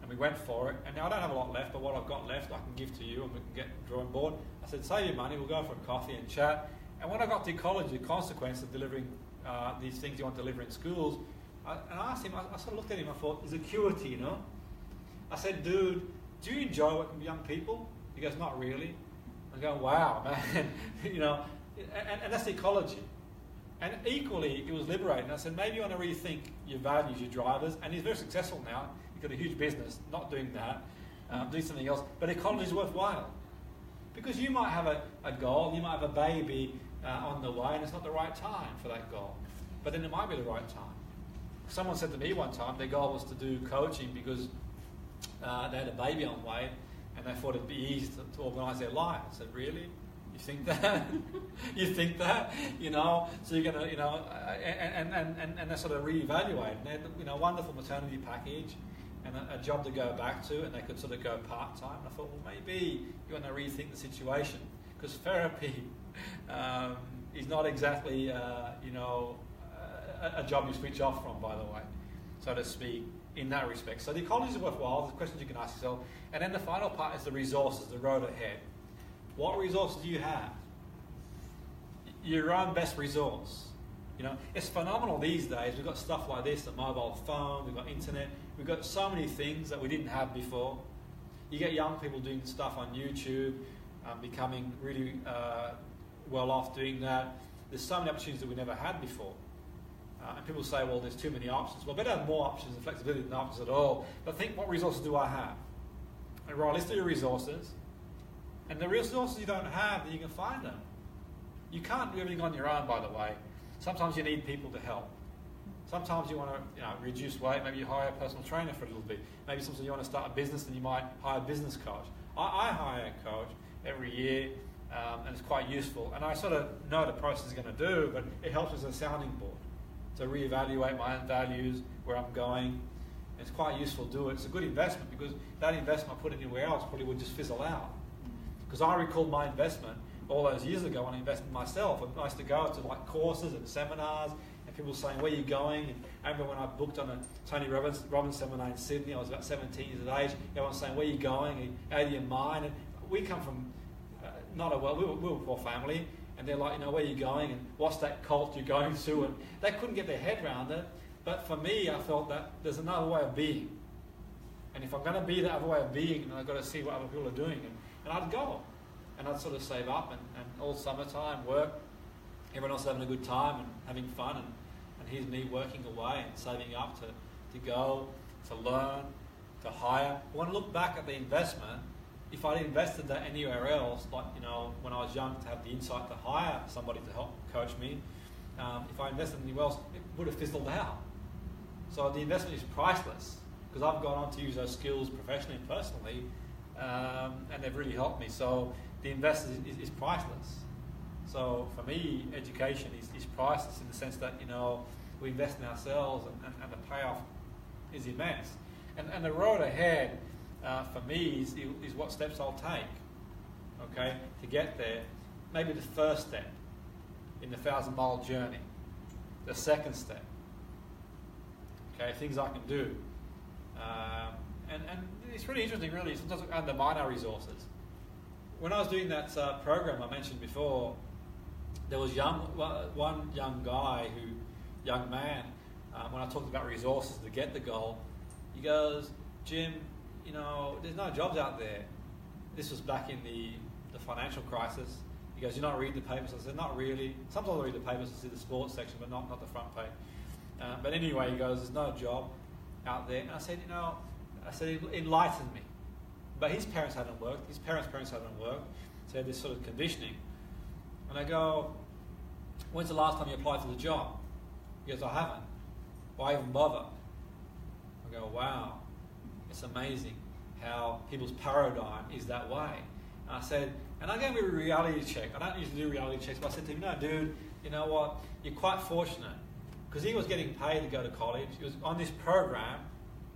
And we went for it. And now I don't have a lot left, but what I've got left I can give to you and we can get drawing board. I said, save your money, we'll go for a coffee and chat. And when I got to ecology, the consequence of delivering these things you want to deliver in schools, and I asked him, I sort of looked at him, I thought, is acuity, I said, dude, do you enjoy working with young people? He goes, not really. I go, wow, man, and that's ecology. And equally, it was liberating. I said, maybe you want to rethink your values, your drivers. And he's very successful now. He's got a huge business, not doing that, doing something else. But ecology is worthwhile. Because you might have a goal, you might have a baby on the way, and it's not the right time for that goal. But then it might be the right time. Someone said to me one time, their goal was to do coaching because they had a baby on the way, and they thought it'd be easy to organise their life. I said, really? You think that? You think that? So you're going to, and they sort of reevaluate. And they had, a wonderful maternity package and a job to go back to, and they could sort of go part-time. And I thought, well, maybe you want to rethink the situation. Because therapy is not exactly, a job you switch off from, by the way, so to speak. In that respect. So the ecology is worthwhile, the questions you can ask yourself. And then the final part is the resources, the road ahead. What resources do you have? Your own best resource. It's phenomenal these days. We've got stuff like this, a mobile phone, we've got internet. We've got so many things that we didn't have before. You get young people doing stuff on YouTube, becoming really well off doing that. There's so many opportunities that we never had before. And people say, well, there's too many options. Well, better have more options and flexibility than options at all. But think, what resources do I have? And right, list your resources. And the resources you don't have, then you can find them. You can't do everything on your own, by the way. Sometimes you need people to help. Sometimes you want to reduce weight, maybe you hire a personal trainer for a little bit. Maybe sometimes you want to start a business and you might hire a business coach. I hire a coach every year, and it's quite useful. And I sort of know what the process is going to do, but it helps as a sounding board to reevaluate my own values, where I'm going. It's quite useful to do it. It's a good investment, because that investment I put anywhere else probably would just fizzle out. Because I recall my investment all those years ago when I invested in myself. I used to go to like courses and seminars, and people saying, where are you going? And I remember when I booked on a Tony Robbins seminar in Sydney, I was about 17 years of age, everyone saying, where are you going? And out of your mind? And we come from we were a poor family, and they're like, where are you going? And what's that cult you're going to? And they couldn't get their head around it. But for me, I felt that there's another way of being. And if I'm going to be that other way of being, then I've got to see what other people are doing. And I'd go. And I'd sort of save up, and all summertime work. Everyone else is having a good time and having fun. And here's me working away and saving up to go, to learn, to hire. When I look back at the investment, if I'd invested that anywhere else, like, when I was young, to have the insight to hire somebody to help coach me, if I invested anywhere else, it would have fizzled out. So the investment is priceless, because I've gone on to use those skills professionally and personally, and they've really helped me. So the investment is priceless. So for me, education is priceless in the sense that, we invest in ourselves, and the payoff is immense. And the road ahead, for me, is what steps I'll take, okay, to get there. Maybe the first step in the 1,000-mile journey. The second step, okay, things I can do. And it's really interesting, really. Sometimes we undermine our resources. When I was doing that program I mentioned before, there was one young man, when I talked about resources to get the goal, he goes, Jim, there's no jobs out there. This was back in the financial crisis. He goes, you're not reading the papers? I said, not really. Sometimes I read the papers, I see the sports section, but not the front page. But anyway, he goes, there's no job out there. And I said, enlighten me. But his parents hadn't worked. His parents' parents hadn't worked. So he had this sort of conditioning. And I go, when's the last time you applied for the job? He goes, I haven't. Why even bother? I go, wow, it's amazing how people's paradigm is that way. And I said, and I gave him a reality check. I don't usually do reality checks, but I said to him, no, dude, you know what? You're quite fortunate. Because he was getting paid to go to college. He was on this program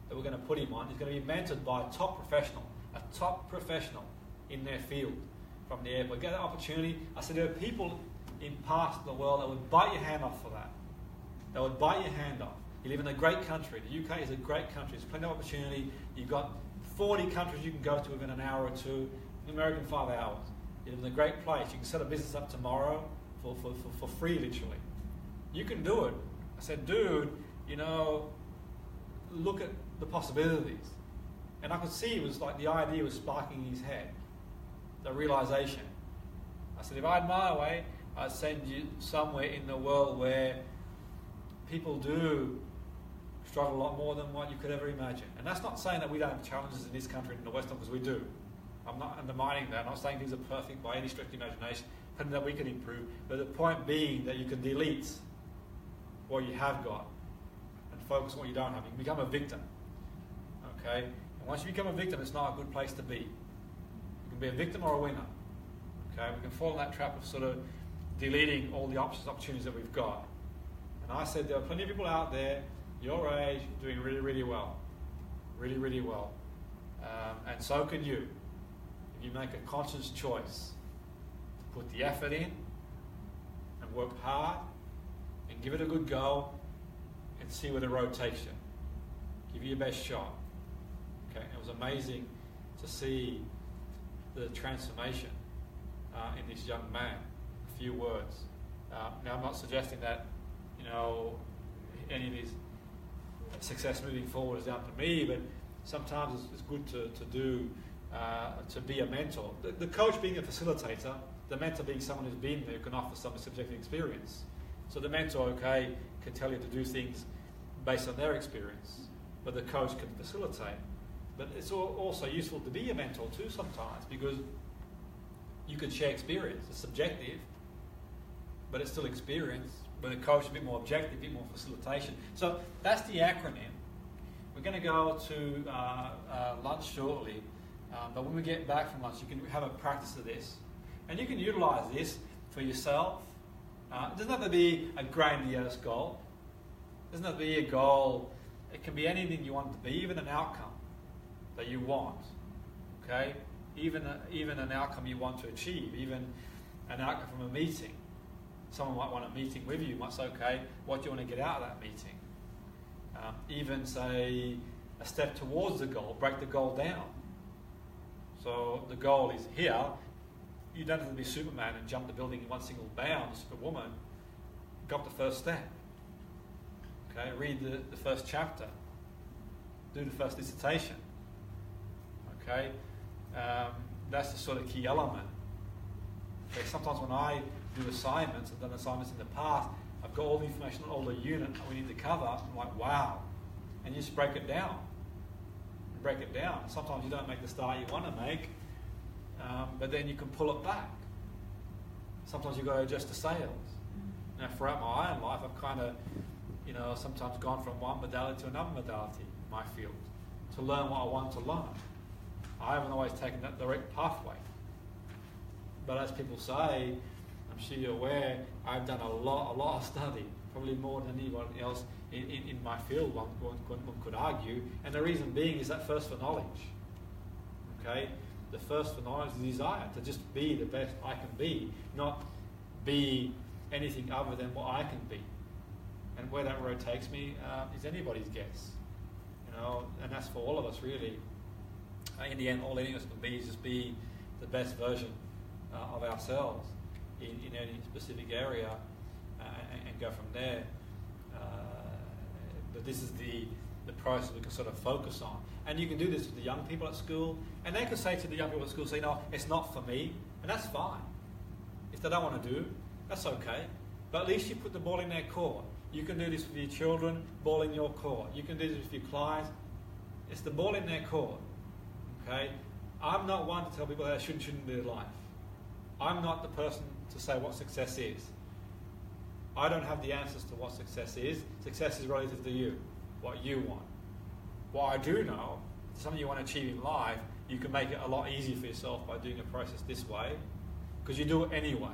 that we're going to put him on. He's going to be mentored by a top professional in their field from the airport. Get that opportunity. I said, there are people in parts of the world that would bite your hand off for that. They would bite your hand off. You live in a great country. The UK is a great country. There's plenty of opportunity. You've got 40 countries you can go to within an hour or two. In America, 5 hours. You live in a great place. You can set a business up tomorrow for free, literally. You can do it. I said, dude, look at the possibilities. And I could see it was like the idea was sparking in his head, the realization. I said, if I had my way, I'd send you somewhere in the world where people do struggle a lot more than what you could ever imagine. And that's not saying that we don't have challenges in this country and in the West, because we do. I'm not undermining that. I'm not saying things are perfect by any stretch of imagination, but that we can improve. But the point being that you can delete what you have got and focus on what you don't have. You can become a victim. Okay? And once you become a victim, it's not a good place to be. You can be a victim or a winner. Okay? We can fall in that trap of sort of deleting all the opportunities that we've got. And I said there are plenty of people out there, your age, doing really, really well. Really, really well. And so can you. If you make a conscious choice to put the effort in and work hard and give it a good go and see where the road takes you. Give you your best shot. Okay, it was amazing to see the transformation in this young man. A few words. Now I'm not suggesting that any of his success moving forward is down to me, but sometimes it's good to be a mentor. The coach being a facilitator, the mentor being someone who's been there, who can offer some subjective experience. So the mentor, okay, can tell you to do things based on their experience, but the coach can facilitate. But it's also useful to be a mentor too sometimes, because you can share experience. It's subjective, but it's still experience. But a coach is a bit more objective, a bit more facilitation. So that's the acronym. We're going to go to lunch shortly, but when we get back from lunch, you can have a practice of this. And you can utilise this for yourself. It doesn't have to be a grandiose goal. It doesn't have to be a goal. It can be anything you want it to be, even an outcome that you want. Okay? Even an outcome you want to achieve, even an outcome from a meeting. Someone might want a meeting with you. You might say, okay, what do you want to get out of that meeting? Even say a step towards the goal, break the goal down. So the goal is here. You don't have to be Superman and jump the building in one single bound, Superwoman. Go up the first step. Okay, read the first chapter. Do the first dissertation. Okay, that's the sort of key element. Okay, sometimes when I do assignments, I've done assignments in the past, I've got all the information on all the unit we need to cover. I'm like, wow. And you just break it down. Break it down. Sometimes you don't make the start you want to make, but then you can pull it back. Sometimes you got to adjust the sails. Now, throughout my own life, I've kind of, sometimes gone from one modality to another modality in my field to learn what I want to learn. I haven't always taken that direct pathway. But as people say, I'm sure you're aware, I've done a lot of study, probably more than anyone else in my field, one could argue. And the reason being is that thirst for knowledge. Okay? The thirst for knowledge, the desire to just be the best I can be, not be anything other than what I can be. And where that road takes me is anybody's guess. And that's for all of us really. In the end, all any of us can be is just be the best version of ourselves in any specific area and go from there. But this is the process we can sort of focus on. And you can do this with the young people at school, and they can say to the young people at school, say, no, it's not for me, and that's fine. If they don't want to do, that's okay. But at least you put the ball in their court. You can do this with your children, ball in your court. You can do this with your clients. It's the ball in their court. Okay? I'm not one to tell people that they shouldn't live life. I'm not the person to say what success is. I don't have the answers to what success is. Success is relative to you, what you want. What I do know, something you want to achieve in life, you can make it a lot easier for yourself by doing a process this way, because you do it anyway.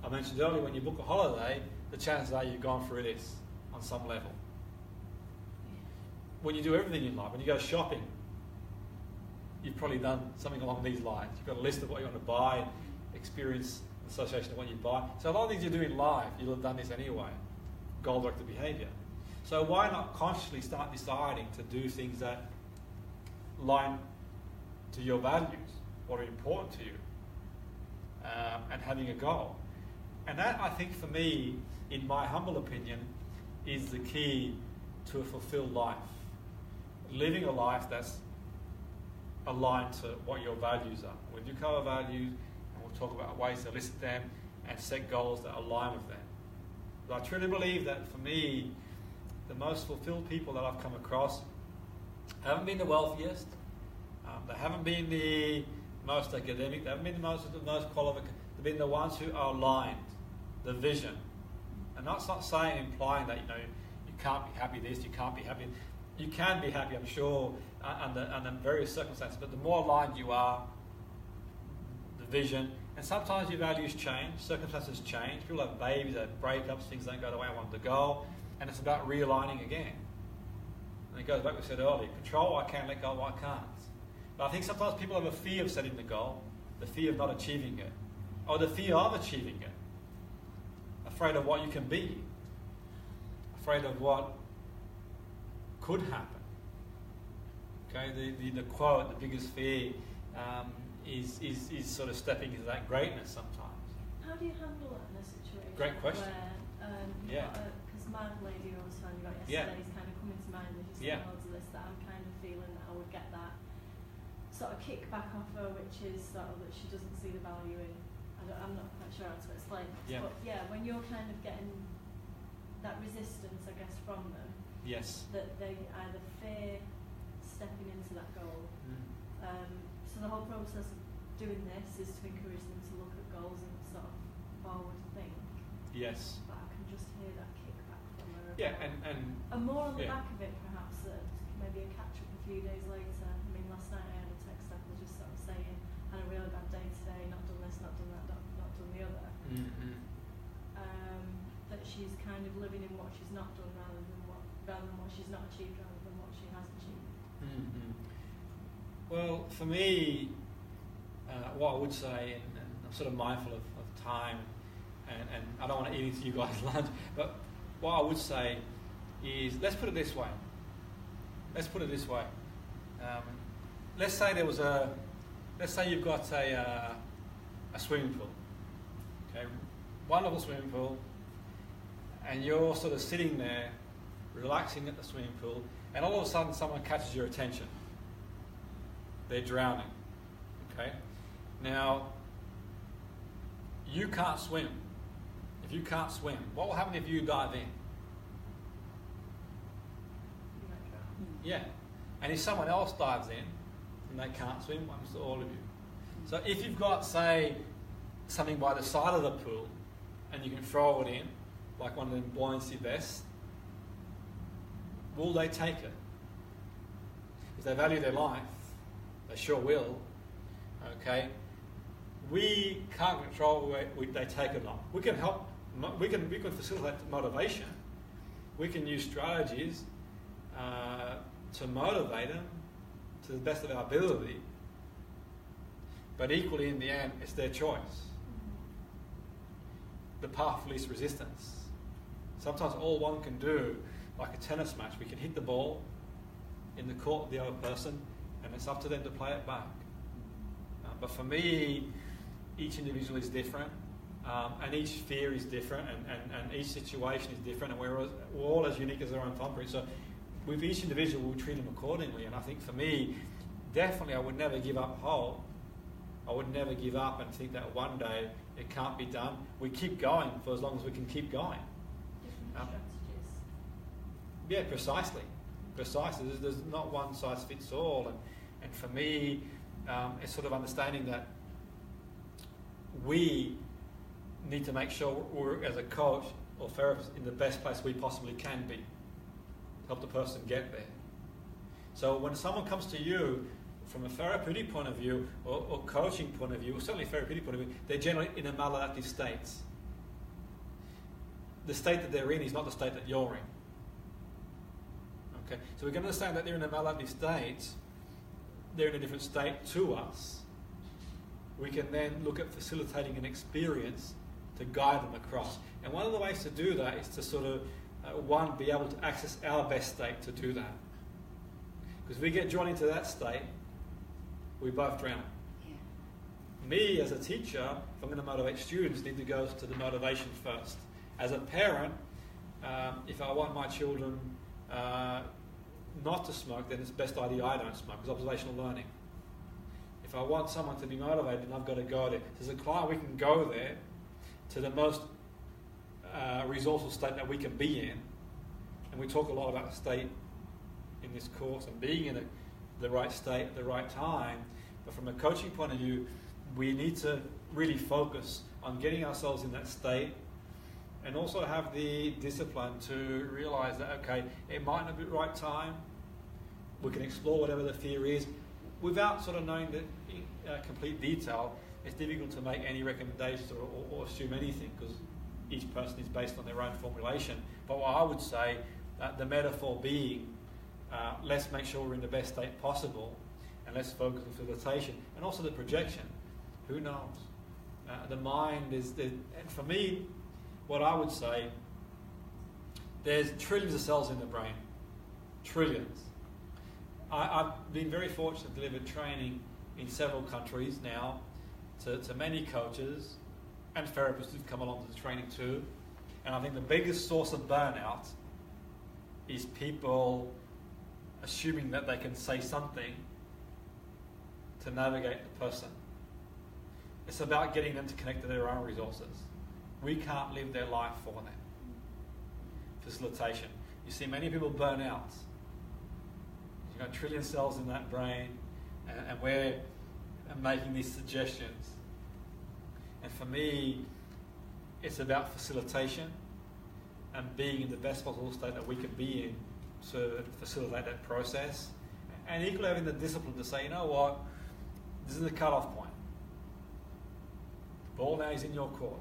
I mentioned earlier, when you book a holiday, the chances are you've gone through this on some level. When you do everything in life, when you go shopping, you've probably done something along these lines. You've got a list of what you want to buy, experience association of what you buy. So a lot of things you do in life, you'll have done this anyway. Goal-directed behaviour. So why not consciously start deciding to do things that line to your values, what are important to you, and having a goal. And that, I think, for me, in my humble opinion, is the key to a fulfilled life. Living a life that's aligned to what your values are. We do cover values, and we'll talk about ways to list them and set goals that align with them. But I truly believe that, for me, the most fulfilled people that I've come across haven't been the wealthiest, they haven't been the most academic, they haven't been the most qualified, they've been the ones who are aligned, the vision. And that's not saying, implying that, you can't be happy this, you can't be happy. You can be happy, I'm sure, under various circumstances, but the more aligned you are, the vision, and sometimes your values change, circumstances change, people have babies, they have breakups, things don't go the way I want them to go, and it's about realigning again. And it goes back to what we said earlier, control what I can, let go of what I can't. But I think sometimes people have a fear of setting the goal, the fear of not achieving it, or the fear of achieving it, afraid of what you can be, afraid of what could happen. Okay, the quote, the biggest fear is sort of stepping into that greatness sometimes. How do you handle that in a situation Great question. where Yeah. Because my lady I was telling you about yesterday is kind of coming to mind as you said loads of this, that I'm kind of feeling that I would get that sort of kickback off her, which is sort of that she doesn't see the value in. I'm not quite sure how to explain this, but when you're kind of getting that resistance, I guess, from them, that they either fear stepping into that goal. So the whole process of doing this is to encourage them to look at goals and sort of forward think. Yes. But I can just hear that kickback from her. Yeah, and more on the back of it, perhaps, maybe a catch up a few days later. I mean, last night I had a text that was just sort of saying, had a really bad day today, not done this, not done that, not done the other. That she's kind of living in what she's not done rather than what she's not achieved, rather than what she has achieved. Well, for me, what I would say, and I'm sort of mindful of time, and I don't want to eat into you guys' lunch, but what I would say is, let's put it this way. Let's say you've got a swimming pool, okay, wonderful swimming pool, and you're sort of sitting there, relaxing at the swimming pool, and all of a sudden someone catches your attention. They're drowning, okay? Now, you can't swim. If you can't swim, what will happen if you dive in? Yeah. And if someone else dives in and they can't swim, what happens to all of you? So if you've got, say, something by the side of the pool and you can throw it in, like one of them buoyancy vests, will they take it? If they value their life, they sure will. Okay? We can't control where they take it on. We can help, we can facilitate motivation. We can use strategies to motivate them to the best of our ability. But equally, in the end, it's their choice. The path of least resistance. Sometimes all one can do, like a tennis match, we can hit the ball in the court of the other person, and it's up to them to play it back. But for me, each individual is different, and each fear is different, and each situation is different, and we're all as unique as our own thumbprint. So with each individual, we treat them accordingly. And I think for me, definitely I would never give up hope. I would never give up and think that one day it can't be done. We keep going for as long as we can keep going. Different strategies. Yeah, precisely. There's not one size fits all. And for me, it's sort of understanding that we need to make sure we're, as a coach or therapist, in the best place we possibly can be. Help the person get there. So when someone comes to you from a therapeutic point of view or coaching point of view, or certainly therapeutic point of view, they're generally in a maladaptive state. The state that they're in is not the state that you're in. Okay, so we can understand that they're in a maladaptive state. They're in a different state to us. We can then look at facilitating an experience to guide them across. And one of the ways to do that is to sort of, be able to access our best state to do that. Because if we get drawn into that state, we both drown. Yeah. Me, as a teacher, if I'm going to motivate students, need to go to the motivation first. As a parent, if I want my children not to smoke, then it's best idea I don't smoke, because observational learning. If I want someone to be motivated, then I've got to go there. As a client, we can go there to the most resourceful state that we can be in. And we talk a lot about state in this course and being in the right state at the right time. But from a coaching point of view, we need to really focus on getting ourselves in that state, and also have the discipline to realize that, okay, it might not be the right time. We can explore whatever the fear is. Without sort of knowing the complete detail, it's difficult to make any recommendations or assume anything, because each person is based on their own formulation. But what I would say, the metaphor being, let's make sure we're in the best state possible, and let's focus on facilitation and also the projection. Who knows? The mind is, and for me, what I would say, there's trillions of cells in the brain. Trillions. I've been very fortunate to deliver training in several countries now to many coaches and therapists who've come along to the training too. And I think the biggest source of burnout is people assuming that they can say something to navigate the person. It's about getting them to connect to their own resources. We can't live their life for them. Facilitation. You see many people burn out. You've got 1 trillion cells in that brain, and we're making these suggestions. And for me, it's about facilitation and being in the best possible state that we can be in to facilitate that process. And equally having the discipline to say, you know what, this is the cut-off point. The ball now is in your court.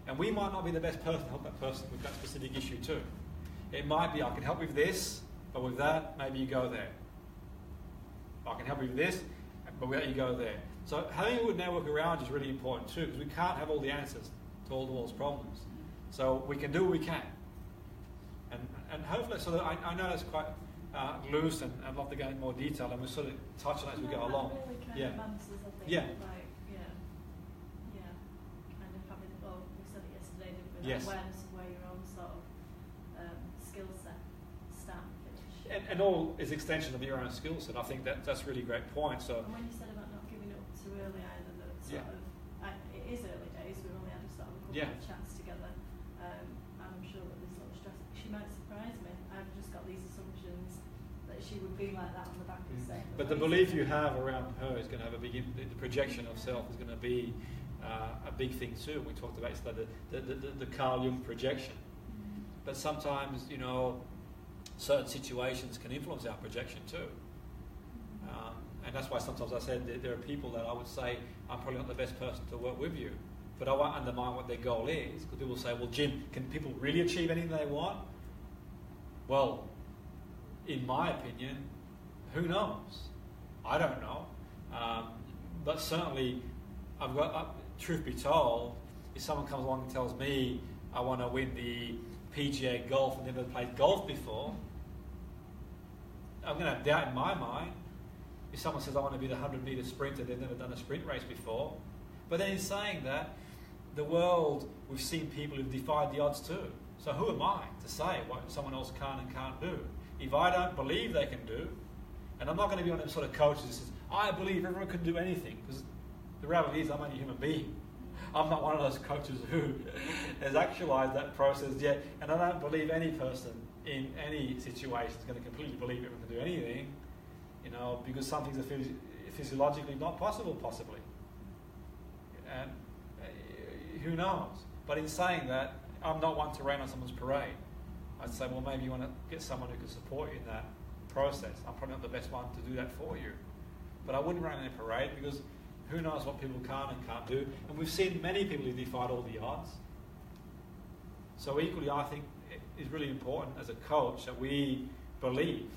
And we might not be the best person to help that person with that specific issue too. It might be, I can help with this, but with that, maybe you go there. I can help you with this, but with that you go there. So having a good network around is really important too, because we can't have all the answers to all the world's problems. So we can do what we can. And hopefully, so that I know that's quite loose, and I'd love to go into more detail, and we'll sort of touch on it as we go along. Really kind of answers, I think. Yeah. Like, kind of having, well, we said it yesterday, didn't we? Yes. Awareness of where your own sort of skill set start and finish. And all is extension of your own skill set. I think that's really great point. So. And when you said about not giving up too early either, that sort of, it is early days, we've only had a sort of a couple of chats together, and I'm sure that there's a lot of stress. She might surprise me. I've just got these assumptions that she would be like that on the back of the same. But the belief you have around her is going to have a big the projection of self is going to be a big thing too. We talked about the Carl Jung projection. But sometimes, you know, certain situations can influence our projection too. And that's why sometimes I said that there are people that I would say, I'm probably not the best person to work with you. But I won't undermine what their goal is. Because people say, well, Jim, can people really achieve anything they want? Well, in my opinion, who knows? I don't know. But certainly, I've got, truth be told, if someone comes along and tells me I want to win the PGA golf and never played golf before, I'm going to have doubt in my mind. If someone says I want to be the 100-metre sprinter, they've never done a sprint race before. But then in saying that, the world, we've seen people who've defied the odds too. So who am I to say what someone else can and can't do? If I don't believe they can do, and I'm not going to be one of them sort of coaches that says, I believe everyone can do anything, because the reality is I'm only a human being. I'm not one of those coaches who has actualized that process yet, and I don't believe any person in any situation is going to completely believe everyone can do anything, you know, because some things are physiologically not possible, possibly. And who knows? But in saying that, I'm not one to rain on someone's parade. I'd say, well, maybe you want to get someone who can support you in that process. I'm probably not the best one to do that for you. But I wouldn't rain on a parade, because who knows what people can and can't do. And we've seen many people who defied all the odds. So equally, I think it is really important as a coach that we believe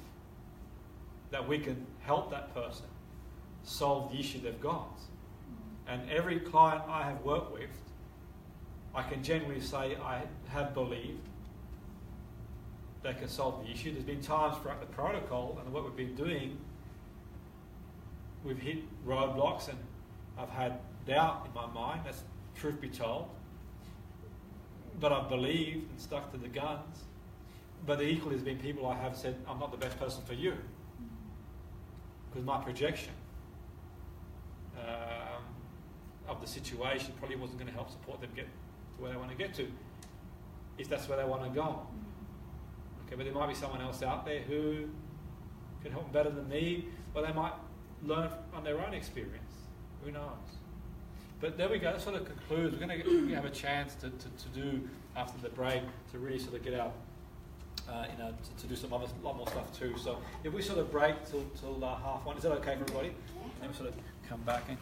that we can help that person solve the issue they've got. And every client I have worked with, I can genuinely say I have believed they can solve the issue. There's been times throughout the protocol and the work we've been doing, we've hit roadblocks and I've had doubt in my mind, that's truth be told. But I've believed and stuck to the guns. But equally there's been people I have said, I'm not the best person for you. Because my projection of the situation probably wasn't going to help support them get to where they want to get to, if that's where they want to go. Okay, but there might be someone else out there who can help them better than me, or they might learn on their own experience. Who knows? But there we go. That sort of concludes. We're going to have a chance to do after the break to really sort of get our, to do some lot more stuff too. So if we sort of break till 1:30, is that okay for everybody? And then we sort of come back in.